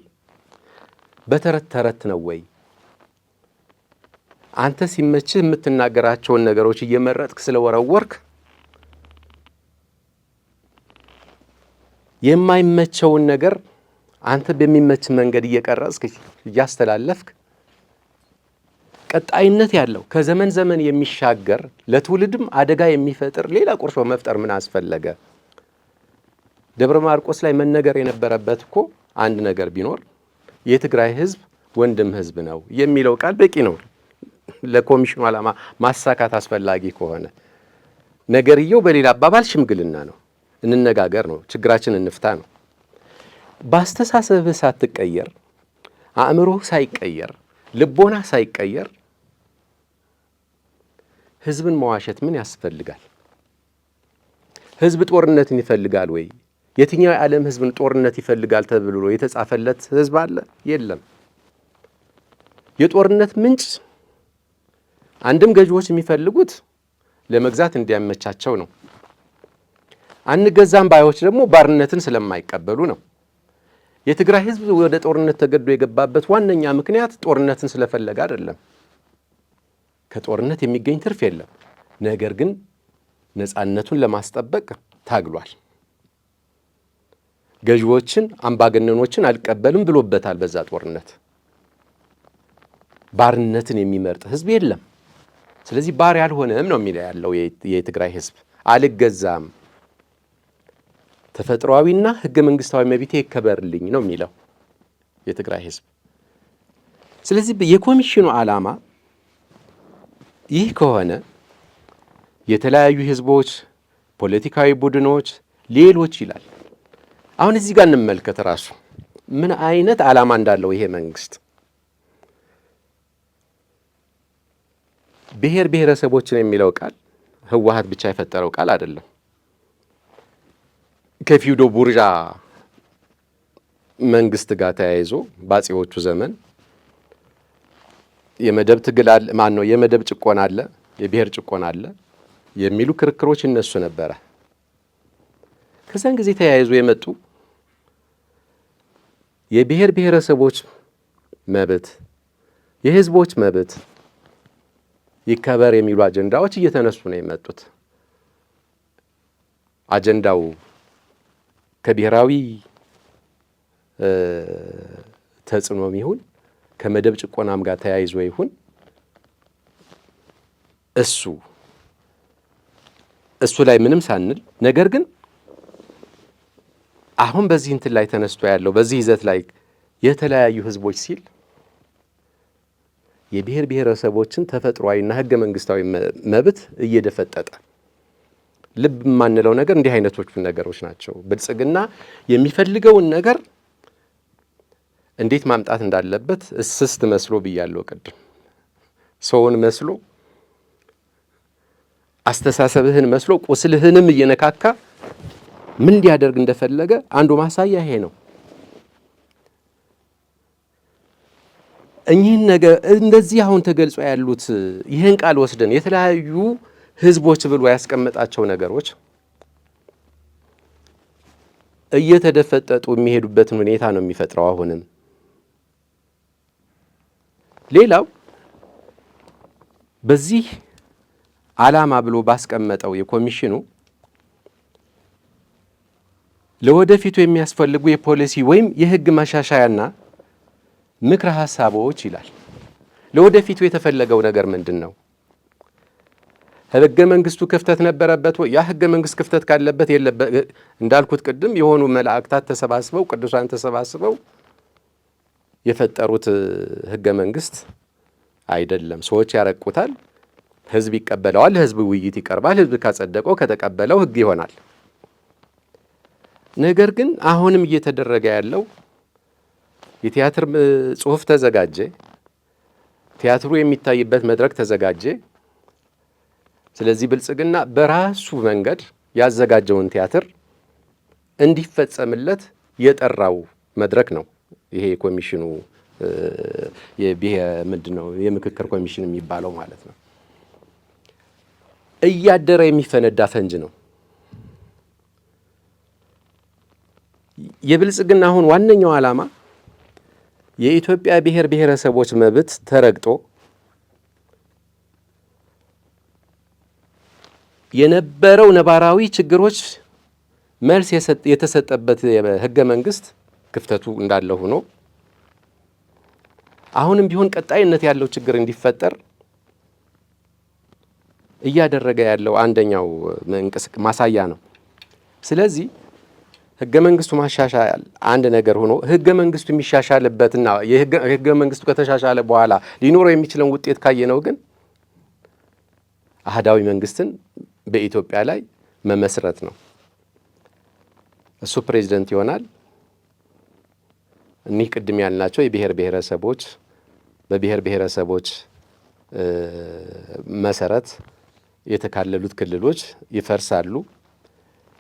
በተረት ተረት ነው ወይ? አንተ ሲመችህ የምትናገራቸውን ነገሮች እየመረጥክ ስለወረወርክ የማይመቸውን ነገር አንተ በሚመች መንገድ እየቀረጽክ እያስተላለፍክ ቀጣይነት ያለው ከዘመን ዘመን የሚሻገር ለትውልድም አደጋ የሚፈጥር ሌላ ቁርሾ መፍጠር ምን አስፈለገ? ደብረ ማርቆስ ላይ መነገር የነበረበት እኮ አንድ ነገር ቢኖር የትግራይ ህዝብ ወንድም ህዝብ ነው የሚለው ቃል በቂ ነው። ለኮሚሽኑ ዓላማ ማሳካት አስፈላጊ ከሆነ ነገርየው በሌላ አባባል ሽምግልና ነው፣ እንነጋገር ነው፣ ችግራችን እንፍታ ነው። በአስተሳሰብህ ሳትቀየር፣ አእምሮህ ሳይቀየር፣ ልቦና ሳይቀየር ህዝብን መዋሸት ምን ያስፈልጋል? ህዝብ ጦርነትን ይፈልጋል ወይ? የትኛው የዓለም ህዝብን ጦርነት ይፈልጋል ተብሎ የተጻፈለት ህዝብ አለ? የለም። የጦርነት ምንጭ አንድም ገዢዎች የሚፈልጉት ለመግዛት እንዲያመቻቸው ነው። አንገዛም ባዮች ደግሞ ባርነትን ስለማይቀበሉ ነው። የትግራይ ህዝብ ወደ ጦርነት ተገዶ የገባበት ዋነኛ ምክንያት ጦርነትን ስለፈለገ አይደለም። ከጦርነት የሚገኝ ትርፍ የለም። ነገር ግን ነፃነቱን ለማስጠበቅ ታግሏል። ገዢዎችን፣ አምባገነኖችን አልቀበልም ብሎበታል። በዛ ጦርነት ባርነትን የሚመርጥ ህዝብ የለም። ስለዚህ ባሪያ አልሆነም ነው የሚለው ያለው የትግራይ ህዝብ። አልገዛም፣ ተፈጥሯዊና ህገ መንግስታዊ መብቴ ይከበርልኝ ነው የሚለው የትግራይ ህዝብ። ስለዚህ የኮሚሽኑ ዓላማ ይህ ከሆነ የተለያዩ ህዝቦች፣ ፖለቲካዊ ቡድኖች፣ ሌሎች ይላል። አሁን እዚህ ጋር እንመልከት ራሱ ምን አይነት ዓላማ እንዳለው ይሄ መንግስት። ብሔር ብሔረሰቦችን የሚለው ቃል ህወሓት ብቻ የፈጠረው ቃል አይደለም። ከፊውዶ ቡርዣ መንግስት ጋር ተያይዞ በአፄዎቹ ዘመን የመደብ ትግል አለ፣ ማን ነው የመደብ ጭቆና አለ፣ የብሔር ጭቆና አለ የሚሉ ክርክሮች እነሱ ነበረ። ከዛን ጊዜ ተያይዞ የመጡ የብሔር ብሔረሰቦች መብት፣ የህዝቦች መብት ይከበር የሚሉ አጀንዳዎች እየተነሱ ነው የመጡት። አጀንዳው ከብሔራዊ ተጽዕኖም ይሁን ከመደብ ጭቆናም ጋር ተያይዞ ይሁን እሱ ላይ ምንም ሳንል፣ ነገር ግን አሁን በዚህ እንትን ላይ ተነስቶ ያለው በዚህ ይዘት ላይ የተለያዩ ህዝቦች ሲል የብሔር ብሔረሰቦችን ተፈጥሯዊና ህገ መንግስታዊ መብት እየደፈጠጠ ልብ የማንለው ነገር እንዲህ አይነቶቹ ነገሮች ናቸው። ብልጽግና የሚፈልገውን ነገር እንዴት ማምጣት እንዳለበት እስስት መስሎ ብያለሁ ቅድም። ሰውን መስሎ አስተሳሰብህን መስሎ ቁስልህንም እየነካካ ምን ሊያደርግ እንደፈለገ አንዱ ማሳያ ይሄ ነው። እኚህን ነገር እንደዚህ አሁን ተገልጾ ያሉት ይህን ቃል ወስደን የተለያዩ ህዝቦች ብሎ ያስቀመጣቸው ነገሮች እየተደፈጠጡ የሚሄዱበትን ሁኔታ ነው የሚፈጥረው። አሁንም ሌላው በዚህ ዓላማ ብሎ ባስቀመጠው የኮሚሽኑ ለወደፊቱ የሚያስፈልጉ የፖሊሲ ወይም የህግ ማሻሻያና ምክረ ሐሳቦች ይላል። ለወደፊቱ የተፈለገው ነገር ምንድን ነው? ህገ መንግስቱ ክፍተት ነበረበት ወይ? ያ ህገ መንግስት ክፍተት ካለበት የለበት እንዳልኩት ቅድም የሆኑ መላእክታት ተሰባስበው ቅዱሳን ተሰባስበው የፈጠሩት ህገ መንግስት አይደለም። ሰዎች ያረቁታል፣ ህዝብ ይቀበለዋል፣ ህዝብ ውይይት ይቀርባል፣ ህዝብ ካጸደቀው ከተቀበለው ህግ ይሆናል። ነገር ግን አሁንም እየተደረገ ያለው የቲያትር ጽሑፍ ተዘጋጀ፣ ቲያትሩ የሚታይበት መድረክ ተዘጋጀ። ስለዚህ ብልጽግና በራሱ መንገድ ያዘጋጀውን ቲያትር እንዲፈጸምለት የጠራው መድረክ ነው ይሄ ኮሚሽኑ ምንድነው የምክክር ኮሚሽን የሚባለው ማለት ነው። እያደረ የሚፈነዳ ፈንጅ ነው። የብልጽግና አሁን ዋነኛው ዓላማ የኢትዮጵያ ብሔር ብሔረሰቦች መብት ተረግጦ የነበረው ነባራዊ ችግሮች መልስ የተሰጠበት ህገ መንግስት ክፍተቱ እንዳለ ሆኖ አሁንም ቢሆን ቀጣይነት ያለው ችግር እንዲፈጠር እያደረገ ያለው አንደኛው ማሳያ ነው። ስለዚህ ህገ መንግስቱ ማሻሻል አንድ ነገር ሆኖ ህገ መንግስቱ የሚሻሻልበትና የህገ መንግስቱ ከተሻሻለ በኋላ ሊኖረው የሚችለውን ውጤት ካየነው ግን አህዳዊ መንግስትን በኢትዮጵያ ላይ መመስረት ነው። እሱ ፕሬዝደንት ይሆናል። እኒህ ቅድም ያልናቸው የብሔር ብሔረሰቦች በብሔር ብሔረሰቦች መሰረት የተካለሉት ክልሎች ይፈርሳሉ።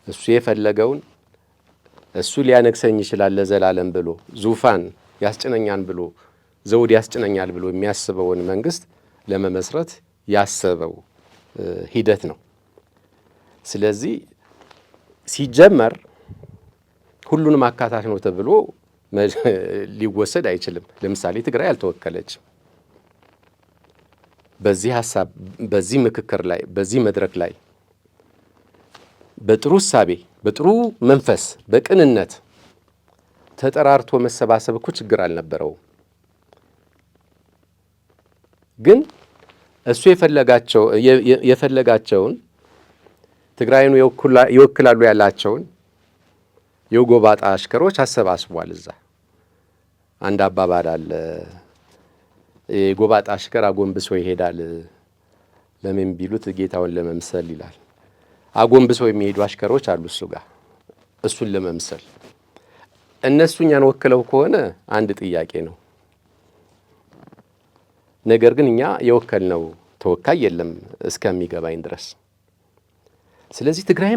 እሱ የፈለገውን እሱ ሊያነግሰኝ ይችላል ለዘላለም ብሎ ዙፋን ያስጭነኛል ብሎ ዘውድ ያስጭነኛል ብሎ የሚያስበውን መንግስት ለመመስረት ያሰበው ሂደት ነው። ስለዚህ ሲጀመር ሁሉንም አካታች ነው ተብሎ ሊወሰድ አይችልም። ለምሳሌ ትግራይ አልተወከለችም። በዚህ ሀሳብ በዚህ ምክክር ላይ በዚህ መድረክ ላይ በጥሩ እሳቤ በጥሩ መንፈስ በቅንነት ተጠራርቶ መሰባሰብ እኮ ችግር አልነበረውም። ግን እሱ የፈለጋቸውን ትግራይን ይወክላሉ ያላቸውን የጎባጣ አሽከሮች አሰባስቧል። እዛ አንድ አባባል አለ፣ የጎባጣ አሽከር አጎንብሶ ይሄዳል ለምን ቢሉት ጌታውን ለመምሰል ይላል። አጎንብሶ የሚሄዱ አሽከሮች አሉ እሱ ጋር እሱን ለመምሰል። እነሱ እኛን ወክለው ከሆነ አንድ ጥያቄ ነው። ነገር ግን እኛ የወከልነው ተወካይ የለም እስከሚገባኝ ድረስ። ስለዚህ ትግራይ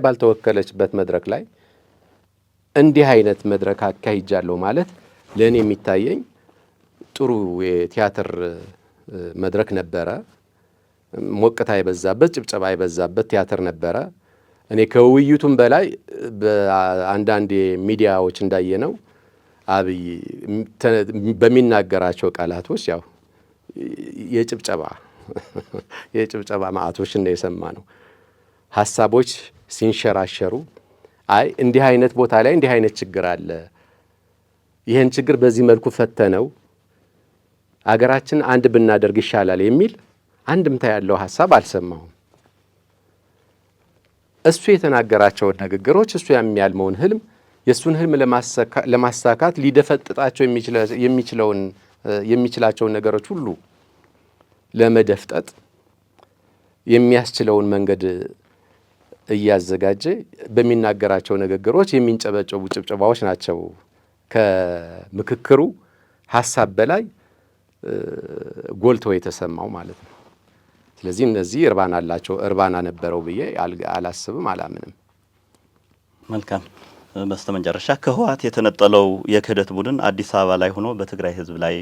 ባልተወከለችበት መድረክ ላይ እንዲህ አይነት መድረክ አካሂጃለሁ ማለት ለእኔ የሚታየኝ ጥሩ የቲያትር መድረክ ነበረ። ሞቅታ የበዛበት ጭብጨባ የበዛበት ቲያትር ነበረ። እኔ ከውይይቱም በላይ በአንዳንድ ሚዲያዎች እንዳየነው አብይ በሚናገራቸው ቃላቶች ያው የጭብጨባ ማዕቶች እንደ የሰማ ነው። ሀሳቦች ሲንሸራሸሩ አይ እንዲህ አይነት ቦታ ላይ እንዲህ አይነት ችግር አለ፣ ይህን ችግር በዚህ መልኩ ፈተነው አገራችን አንድ ብናደርግ ይሻላል የሚል አንድምታ ያለው ሀሳብ አልሰማሁም። እሱ የተናገራቸውን ንግግሮች እሱ የሚያልመውን ህልም የእሱን ህልም ለማሳካት ሊደፈጥጣቸው የሚችላቸውን ነገሮች ሁሉ ለመደፍጠጥ የሚያስችለውን መንገድ እያዘጋጀ በሚናገራቸው ንግግሮች የሚንጨበጨቡ ጭብጨባዎች ናቸው ከምክክሩ ሀሳብ በላይ ጎልተው የተሰማው ማለት ነው። ስለዚህ እነዚህ እርባና ነበረው ብዬ አላስብም፣ አላምንም። መልካም። በስተመጨረሻ ከህወሓት የተነጠለው የክህደት ቡድን አዲስ አበባ ላይ ሆኖ በትግራይ ህዝብ ላይ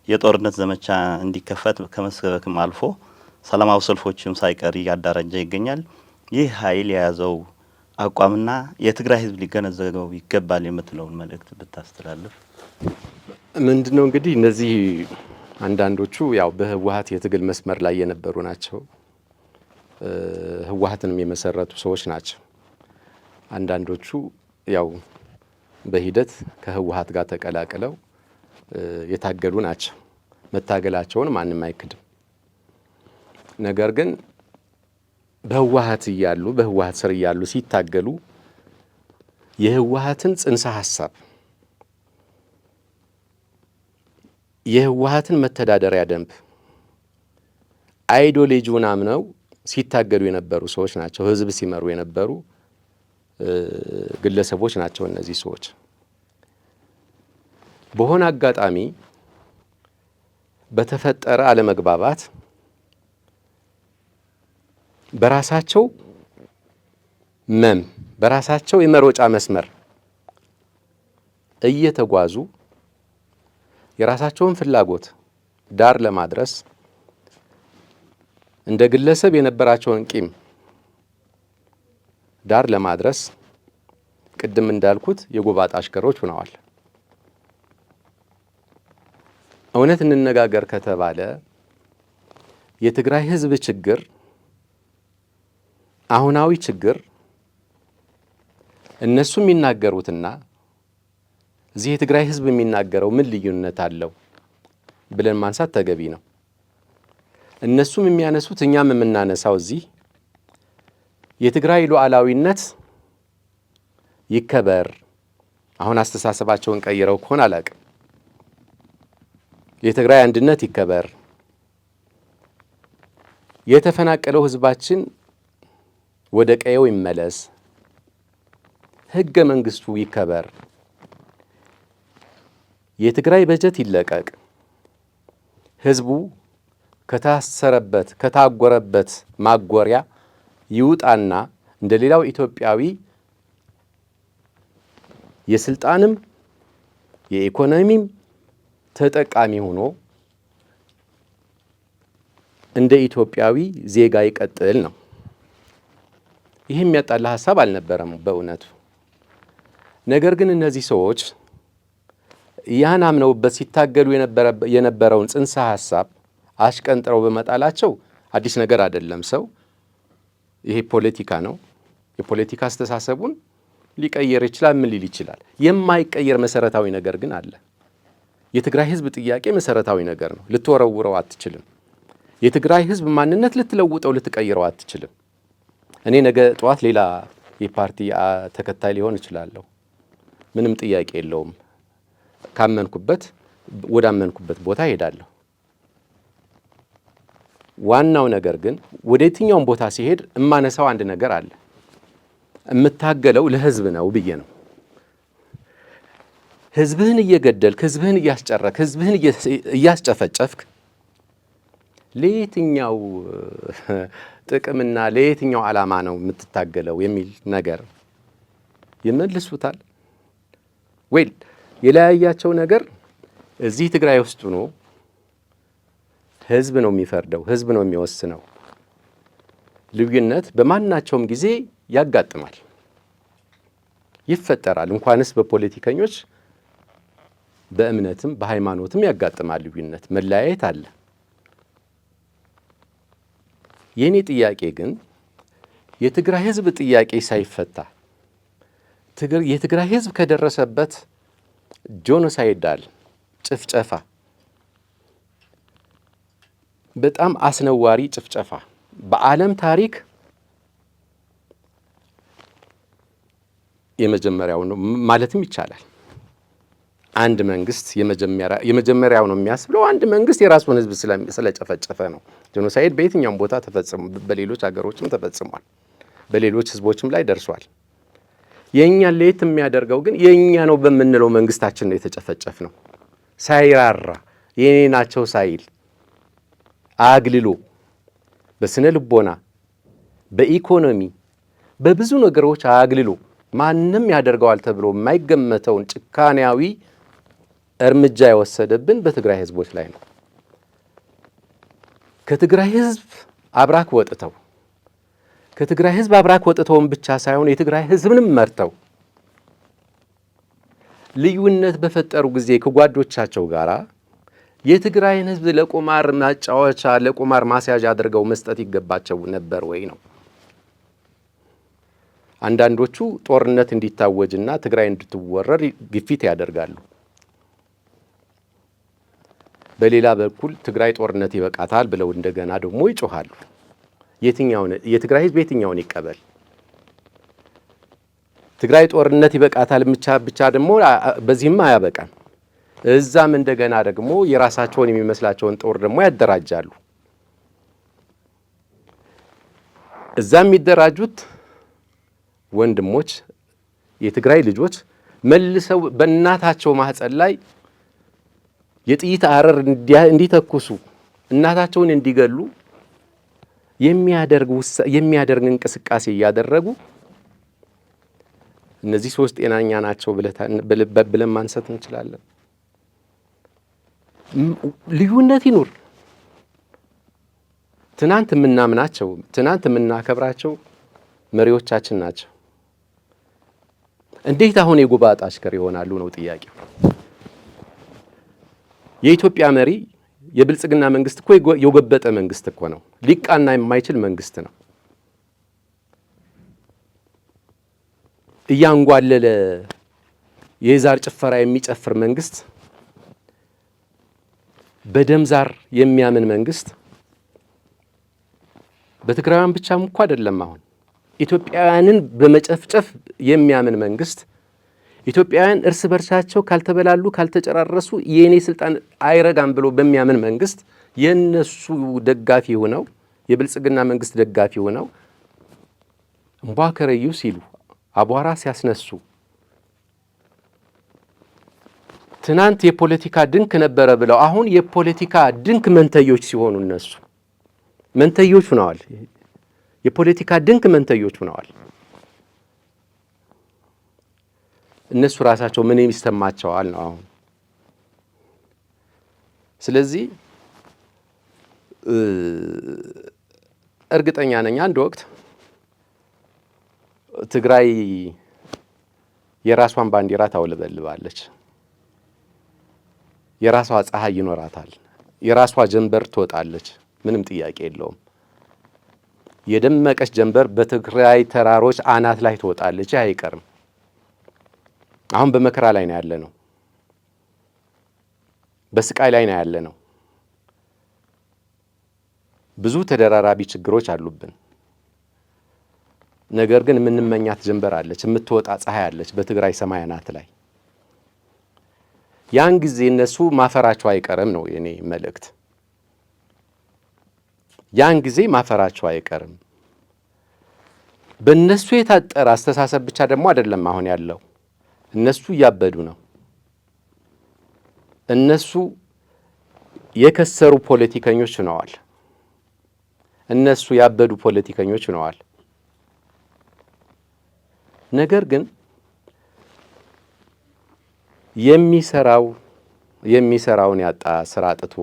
የጦርነት ዘመቻ እንዲከፈት ከመስበክም አልፎ ሰላማዊ ሰልፎችም ሳይቀር እያደራጀ ይገኛል። ይህ ኃይል የያዘው አቋምና የትግራይ ህዝብ ሊገነዘበው ይገባል የምትለውን መልእክት ብታስተላልፍ። ምንድነው እንግዲህ እነዚህ አንዳንዶቹ ያው በህወሓት የትግል መስመር ላይ የነበሩ ናቸው። ህወሓትንም የመሰረቱ ሰዎች ናቸው። አንዳንዶቹ ያው በሂደት ከህወሓት ጋር ተቀላቅለው የታገሉ ናቸው። መታገላቸውን ማንም አይክድም። ነገር ግን በህወሓት ስር እያሉ ሲታገሉ የህወሓትን ጽንሰ ሐሳብ የህወሓትን መተዳደሪያ ደንብ አይዲዮሎጂውን አምነው ሲታገሉ የነበሩ ሰዎች ናቸው። ህዝብ ሲመሩ የነበሩ ግለሰቦች ናቸው እነዚህ ሰዎች። በሆነ አጋጣሚ በተፈጠረ አለመግባባት በራሳቸው በራሳቸው የመሮጫ መስመር እየተጓዙ የራሳቸውን ፍላጎት ዳር ለማድረስ እንደ ግለሰብ የነበራቸውን ቂም ዳር ለማድረስ ቅድም እንዳልኩት የጎባጣ አሽከሮች ሆነዋል። እውነት እንነጋገር ከተባለ የትግራይ ህዝብ ችግር አሁናዊ ችግር እነሱ የሚናገሩትና እዚህ የትግራይ ህዝብ የሚናገረው ምን ልዩነት አለው ብለን ማንሳት ተገቢ ነው። እነሱም የሚያነሱት እኛም የምናነሳው እዚህ የትግራይ ሉዓላዊነት ይከበር። አሁን አስተሳሰባቸውን ቀይረው ከሆነ አላቅም። የትግራይ አንድነት ይከበር፣ የተፈናቀለው ህዝባችን ወደ ቀየው ይመለስ፣ ህገ መንግስቱ ይከበር፣ የትግራይ በጀት ይለቀቅ፣ ህዝቡ ከታሰረበት ከታጎረበት ማጎሪያ ይውጣና እንደ ሌላው ኢትዮጵያዊ የስልጣንም የኢኮኖሚም ተጠቃሚ ሆኖ እንደ ኢትዮጵያዊ ዜጋ ይቀጥል ነው። ይህ የሚያጣላ ሀሳብ አልነበረም በእውነቱ። ነገር ግን እነዚህ ሰዎች ያን አምነውበት ሲታገሉ የነበረውን ጽንሰ ሀሳብ አሽቀንጥረው በመጣላቸው አዲስ ነገር አይደለም። ሰው ይሄ ፖለቲካ ነው። የፖለቲካ አስተሳሰቡን ሊቀየር ይችላል። ምን ሊል ይችላል? የማይቀየር መሰረታዊ ነገር ግን አለ። የትግራይ ህዝብ ጥያቄ መሰረታዊ ነገር ነው። ልትወረውረው አትችልም። የትግራይ ህዝብ ማንነት ልትለውጠው ልትቀይረው አትችልም። እኔ ነገ ጠዋት ሌላ የፓርቲ ተከታይ ሊሆን እችላለሁ። ምንም ጥያቄ የለውም። ካመንኩበት ወዳመንኩበት ቦታ ሄዳለሁ። ዋናው ነገር ግን ወደ የትኛውም ቦታ ሲሄድ እማነሳው አንድ ነገር አለ። እምታገለው ለህዝብ ነው ብዬ ነው። ህዝብህን እየገደልክ፣ ህዝብህን እያስጨረክ፣ ህዝብህን እያስጨፈጨፍክ ለየትኛው ጥቅምና ለየትኛው ዓላማ ነው የምትታገለው የሚል ነገር ይመልሱታል ወይ? የለያያቸው ነገር እዚህ ትግራይ ውስጥ ሆኖ ህዝብ ነው የሚፈርደው፣ ህዝብ ነው የሚወስነው። ልዩነት በማናቸውም ጊዜ ያጋጥማል፣ ይፈጠራል። እንኳንስ በፖለቲከኞች በእምነትም በሃይማኖትም ያጋጥማል ልዩነት፣ መለያየት አለ። የኔ ጥያቄ ግን የትግራይ ህዝብ ጥያቄ ሳይፈታ የትግራይ ህዝብ ከደረሰበት ጄኖሳይዳል ጭፍጨፋ፣ በጣም አስነዋሪ ጭፍጨፋ በዓለም ታሪክ የመጀመሪያው ነው ማለትም ይቻላል። አንድ መንግስት የመጀመሪያው ነው የሚያስብለው አንድ መንግስት የራሱን ህዝብ ስለጨፈጨፈ ነው። ጄኖሳይድ በየትኛውም ቦታ ተፈጽሞ በሌሎች ሀገሮችም ተፈጽሟል፣ በሌሎች ህዝቦችም ላይ ደርሷል። የእኛን ለየት የሚያደርገው ግን የእኛ ነው በምንለው መንግስታችን ነው የተጨፈጨፍ ነው። ሳይራራ የኔ ናቸው ሳይል አግልሎ በስነ ልቦና፣ በኢኮኖሚ፣ በብዙ ነገሮች አግልሎ ማንም ያደርገዋል ተብሎ የማይገመተውን ጭካኔያዊ እርምጃ የወሰደብን በትግራይ ህዝቦች ላይ ነው። ከትግራይ ህዝብ አብራክ ወጥተውም ብቻ ሳይሆን የትግራይ ህዝብንም መርተው ልዩነት በፈጠሩ ጊዜ ከጓዶቻቸው ጋራ የትግራይን ህዝብ ለቁማር ማጫወቻ ለቁማር ማስያዣ አድርገው መስጠት ይገባቸው ነበር ወይ ነው። አንዳንዶቹ ጦርነት እንዲታወጅና ትግራይ እንድትወረር ግፊት ያደርጋሉ። በሌላ በኩል ትግራይ ጦርነት ይበቃታል ብለው እንደገና ደግሞ ይጮሃሉ። የትግራይ ህዝብ የትኛውን ይቀበል? ትግራይ ጦርነት ይበቃታል ብቻ ደግሞ በዚህም አያበቃም። እዛም እንደገና ደግሞ የራሳቸውን የሚመስላቸውን ጦር ደግሞ ያደራጃሉ። እዛም የሚደራጁት ወንድሞች የትግራይ ልጆች መልሰው በእናታቸው ማህፀን ላይ የጥይት አረር እንዲተኩሱ እናታቸውን እንዲገሉ የሚያደርግ እንቅስቃሴ እያደረጉ እነዚህ ሶስት ጤናኛ ናቸው ብለን ማንሳት እንችላለን። ልዩነት ይኑር። ትናንት የምናምናቸው ትናንት የምናከብራቸው መሪዎቻችን ናቸው። እንዴት አሁን የጎባጣ አሽከር ይሆናሉ ነው ጥያቄው። የኢትዮጵያ መሪ የብልጽግና መንግስት እኮ የጎበጠ መንግስት እኮ ነው። ሊቃና የማይችል መንግስት ነው። እያንጓለለ የዛር ጭፈራ የሚጨፍር መንግስት፣ በደም ዛር የሚያምን መንግስት፣ በትግራይያን ብቻም እኮ አይደለም። አሁን ኢትዮጵያውያንን በመጨፍጨፍ የሚያምን መንግስት፣ ኢትዮጵያውያን እርስ በርሳቸው ካልተበላሉ ካልተጨራረሱ የኔ ስልጣን አይረጋም ብሎ በሚያምን መንግስት የነሱ ደጋፊ ሆነው የብልጽግና መንግስት ደጋፊ ሆነው እምቧከረዩ ሲሉ አቧራ ሲያስነሱ ትናንት የፖለቲካ ድንክ ነበረ ብለው አሁን የፖለቲካ ድንክ መንተዮች ሲሆኑ እነሱ መንተዮች ሆነዋል። የፖለቲካ ድንክ መንተዮች ሆነዋል። እነሱ ራሳቸው ምን ይሰማቸዋል ነው አሁን። ስለዚህ እርግጠኛ ነኝ አንድ ወቅት ትግራይ የራሷን ባንዲራ ታውለበልባለች። የራሷ ፀሐይ ይኖራታል። የራሷ ጀንበር ትወጣለች። ምንም ጥያቄ የለውም። የደመቀች ጀንበር በትግራይ ተራሮች አናት ላይ ትወጣለች። አይቀርም። አሁን በመከራ ላይ ነው ያለነው። በስቃይ ላይ ነው ያለነው። ብዙ ተደራራቢ ችግሮች አሉብን። ነገር ግን የምንመኛት ጀንበር አለች፣ የምትወጣ ፀሐይ አለች በትግራይ ሰማይ አናት ላይ። ያን ጊዜ እነሱ ማፈራቸው አይቀርም ነው የኔ መልእክት። ያን ጊዜ ማፈራቸው አይቀርም። በእነሱ የታጠረ አስተሳሰብ ብቻ ደግሞ አይደለም አሁን ያለው። እነሱ እያበዱ ነው። እነሱ የከሰሩ ፖለቲከኞች ሆነዋል። እነሱ ያበዱ ፖለቲከኞች ሆነዋል። ነገር ግን የሚሰራውን ያጣ፣ ስራ አጥቶ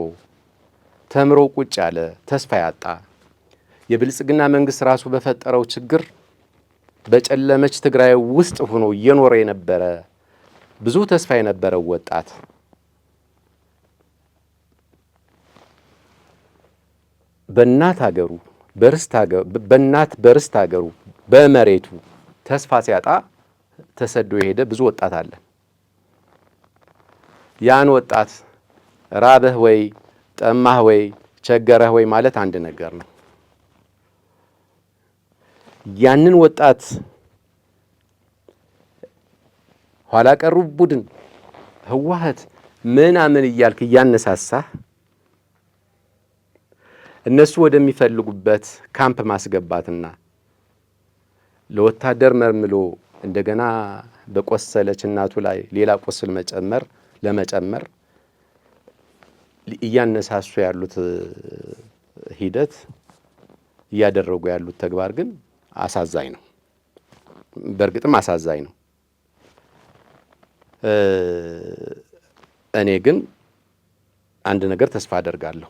ተምሮ ቁጭ ያለ፣ ተስፋ ያጣ የብልጽግና መንግስት ራሱ በፈጠረው ችግር በጨለመች ትግራይ ውስጥ ሆኖ እየኖረ የነበረ ብዙ ተስፋ የነበረው ወጣት በእናት ሀገሩ በርስት ሀገሩ በመሬቱ ተስፋ ሲያጣ ተሰዶ የሄደ ብዙ ወጣት አለ። ያን ወጣት ራበህ ወይ ጠማህ ወይ ቸገረህ ወይ ማለት አንድ ነገር ነው። ያንን ወጣት ኋላ ቀሩ ቡድን ህወሓት ምናምን እያልክ እያነሳሳህ እነሱ ወደሚፈልጉበት ካምፕ ማስገባትና ለወታደር መርምሎ እንደገና በቆሰለች እናቱ ላይ ሌላ ቁስል ለመጨመር እያነሳሱ ያሉት ሂደት እያደረጉ ያሉት ተግባር ግን አሳዛኝ ነው። በእርግጥም አሳዛኝ ነው። እኔ ግን አንድ ነገር ተስፋ አደርጋለሁ።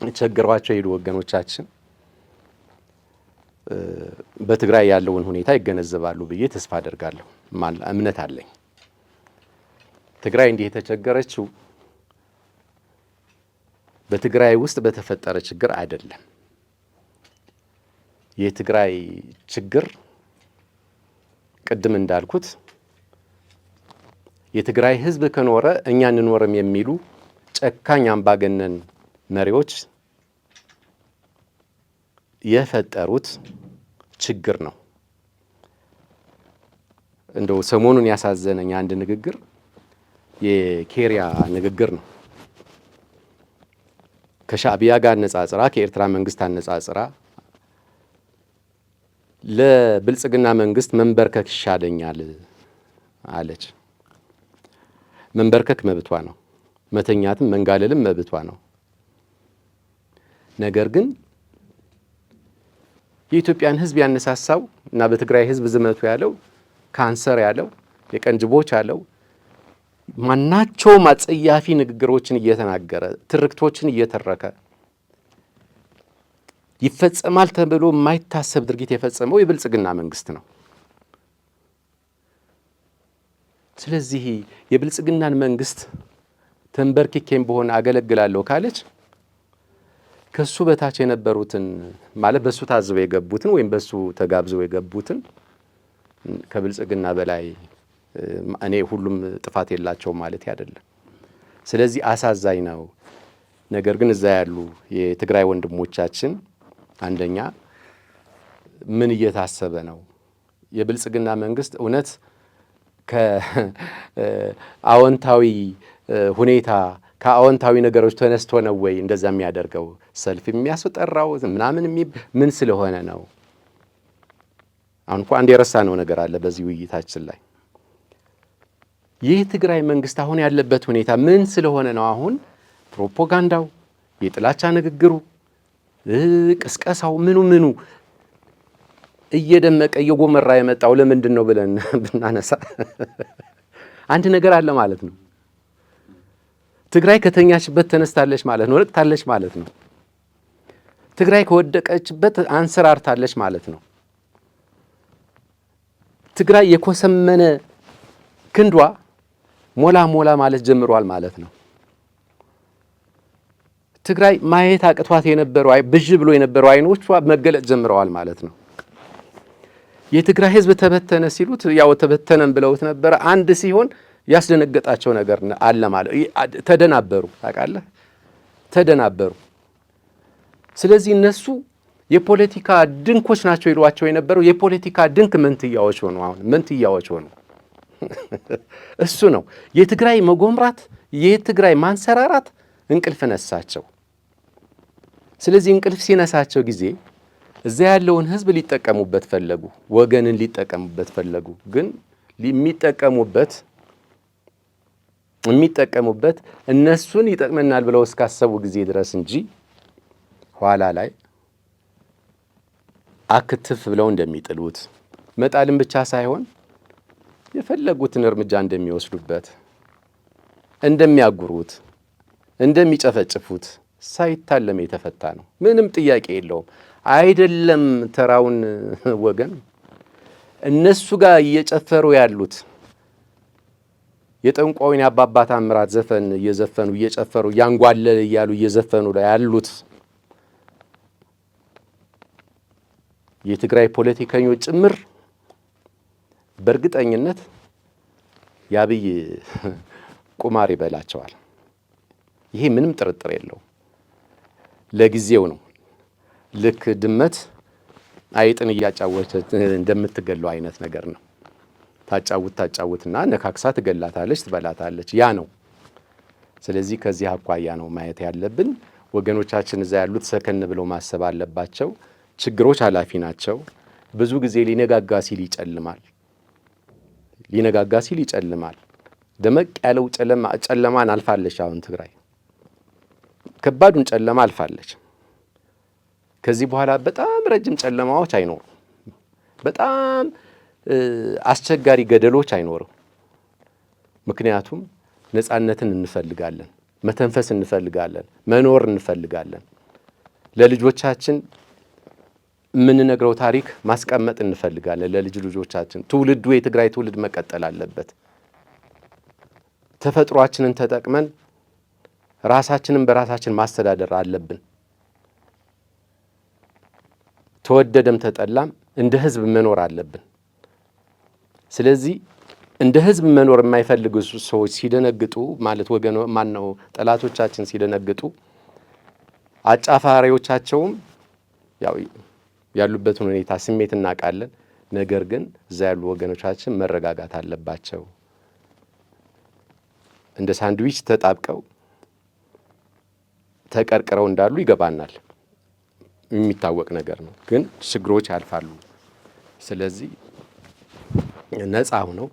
ቸግሯቸው የሄዱ ወገኖቻችን በትግራይ ያለውን ሁኔታ ይገነዘባሉ ብዬ ተስፋ አደርጋለሁ። እምነት አለኝ። ትግራይ እንዲህ የተቸገረችው በትግራይ ውስጥ በተፈጠረ ችግር አይደለም። የትግራይ ችግር ቅድም እንዳልኩት የትግራይ ሕዝብ ከኖረ እኛ እንኖርም የሚሉ ጨካኝ አምባገነን መሪዎች የፈጠሩት ችግር ነው። እንደው ሰሞኑን ያሳዘነኝ አንድ ንግግር የኬሪያ ንግግር ነው። ከሻዕቢያ ጋር አነጻጽራ ከኤርትራ መንግስት አነጻጽራ ለብልጽግና መንግስት መንበርከክ ይሻለኛል አለች። መንበርከክ መብቷ ነው። መተኛትም መንጋለልም መብቷ ነው። ነገር ግን የኢትዮጵያን ህዝብ ያነሳሳው እና በትግራይ ህዝብ ዝመቱ ያለው ካንሰር ያለው የቀንጅቦች ያለው ማናቸውም አጸያፊ ንግግሮችን እየተናገረ ትርክቶችን እየተረከ ይፈጸማል ተብሎ የማይታሰብ ድርጊት የፈጸመው የብልጽግና መንግስት ነው። ስለዚህ የብልጽግናን መንግስት ተንበርክኬም በሆነ አገለግላለሁ ካለች ከሱ በታች የነበሩትን ማለት በሱ ታዝበው የገቡትን ወይም በሱ ተጋብዘው የገቡትን ከብልጽግና በላይ እኔ ሁሉም ጥፋት የላቸውም ማለት አይደለም። ስለዚህ አሳዛኝ ነው። ነገር ግን እዛ ያሉ የትግራይ ወንድሞቻችን አንደኛ ምን እየታሰበ ነው? የብልጽግና መንግስት እውነት ከአዎንታዊ ሁኔታ ከአዎንታዊ ነገሮች ተነስቶ ነው ወይ እንደዛ የሚያደርገው? ሰልፍ የሚያስጠራው ምናምን ምን ስለሆነ ነው? አሁን እንኳን አንድ የረሳነው ነገር አለ በዚህ ውይይታችን ላይ። ይህ ትግራይ መንግስት አሁን ያለበት ሁኔታ ምን ስለሆነ ነው? አሁን ፕሮፓጋንዳው፣ የጥላቻ ንግግሩ፣ ቅስቀሳው ምኑ እየደመቀ እየጎመራ የመጣው ለምንድን ነው ብለን ብናነሳ አንድ ነገር አለ ማለት ነው። ትግራይ ከተኛችበት ተነስታለች ማለት ነው። ወድቃለች ማለት ነው። ትግራይ ከወደቀችበት አንሰራርታለች ማለት ነው። ትግራይ የኮሰመነ ክንዷ ሞላ ሞላ ማለት ጀምሯል ማለት ነው። ትግራይ ማየት አቅቷት የነበረው ብዥ ብሎ የነበረው አይኖቿ መገለጥ ጀምረዋል ማለት ነው። የትግራይ ህዝብ ተበተነ ሲሉት ያው ተበተነን ብለውት ነበረ። አንድ ሲሆን ያስደነገጣቸው ነገር አለ ማለት ተደናበሩ። ታውቃለህ፣ ተደናበሩ። ስለዚህ እነሱ የፖለቲካ ድንኮች ናቸው ይሏቸው የነበረው የፖለቲካ ድንክ መንትያዎች ሆኑ። አሁን መንትያዎች ሆኑ። እሱ ነው የትግራይ መጎምራት፣ የትግራይ ማንሰራራት እንቅልፍ ነሳቸው። ስለዚህ እንቅልፍ ሲነሳቸው ጊዜ እዛ ያለውን ህዝብ ሊጠቀሙበት ፈለጉ፣ ወገንን ሊጠቀሙበት ፈለጉ። ግን የሚጠቀሙበት እነሱን ይጠቅመናል ብለው እስካሰቡ ጊዜ ድረስ እንጂ ኋላ ላይ አክትፍ ብለው እንደሚጥሉት መጣልን ብቻ ሳይሆን የፈለጉትን እርምጃ እንደሚወስዱበት፣ እንደሚያጉሩት፣ እንደሚጨፈጭፉት ሳይታለም የተፈታ ነው። ምንም ጥያቄ የለውም። አይደለም ተራውን ወገን እነሱ ጋር እየጨፈሩ ያሉት የጠንቋዩን የአባባ ታምራት ዘፈን እየዘፈኑ እየጨፈሩ ያንጓለል እያሉ እየዘፈኑ ላይ ያሉት የትግራይ ፖለቲከኞች ጭምር በእርግጠኝነት የአብይ ቁማር ይበላቸዋል። ይሄ ምንም ጥርጥር የለውም። ለጊዜው ነው። ልክ ድመት አይጥን እያጫወተች እንደምትገለው አይነት ነገር ነው። ታጫውትና ነካክሳ ትገላታለች፣ ትበላታለች። ያ ነው። ስለዚህ ከዚህ አኳያ ነው ማየት ያለብን። ወገኖቻችን እዛ ያሉት ሰከን ብለው ማሰብ አለባቸው። ችግሮች ኃላፊ ናቸው። ብዙ ጊዜ ሊነጋጋ ሲል ይጨልማል። ደመቅ ያለው ጨለማን አልፋለች። አሁን ትግራይ ከባዱን ጨለማ አልፋለች። ከዚህ በኋላ በጣም ረጅም ጨለማዎች አይኖሩም። በጣም አስቸጋሪ ገደሎች አይኖሩም። ምክንያቱም ነፃነትን እንፈልጋለን፣ መተንፈስ እንፈልጋለን፣ መኖር እንፈልጋለን። ለልጆቻችን የምንነግረው ታሪክ ማስቀመጥ እንፈልጋለን። ለልጅ ልጆቻችን ትውልዱ የትግራይ ትውልድ መቀጠል አለበት። ተፈጥሯችንን ተጠቅመን ራሳችንን በራሳችን ማስተዳደር አለብን። ተወደደም ተጠላም እንደ ህዝብ መኖር አለብን። ስለዚህ እንደ ህዝብ መኖር የማይፈልጉ ሰዎች ሲደነግጡ ማለት ጠላቶቻችን ሲደነግጡ አጫፋሪዎቻቸውም ያው ያሉበትን ሁኔታ ስሜት እናውቃለን። ነገር ግን እዛ ያሉ ወገኖቻችን መረጋጋት አለባቸው። እንደ ሳንድዊች ተጣብቀው ተቀርቅረው እንዳሉ ይገባናል። የሚታወቅ ነገር ነው። ግን ችግሮች ያልፋሉ። ስለዚህ ነፃ ሆነው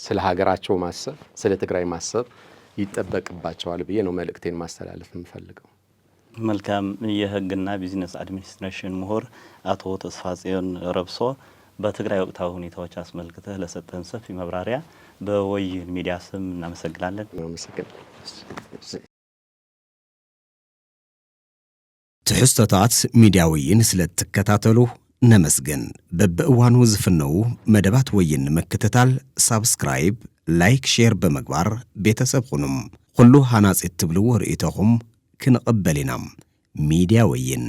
ስለ ሀገራቸው ማሰብ፣ ስለ ትግራይ ማሰብ ይጠበቅባቸዋል ብዬ ነው መልእክቴን ማስተላለፍ የምፈልገው። መልካም። የህግና ቢዝነስ አድሚኒስትሬሽን ምሁር አቶ ተስፋጽዮን ረብሶ በትግራይ ወቅታዊ ሁኔታዎች አስመልክተህ ለሰጠን ሰፊ መብራሪያ በወይን ሚዲያ ስም እናመሰግናለን። ትሕዝቶታት ሚድያ ወይን ስለትከታተሉ ነመስግን። በብእዋኑ ዝፍነው መደባት ወይን መክተታል ሳብስክራይብ፣ ላይክ፣ ሼር በመግባር ቤተሰብ ሁኑም። ኩሉ ሃናጺት ትብልዎ ርእይቶኹም ክንቕበል ኢና። ሚድያ ወይን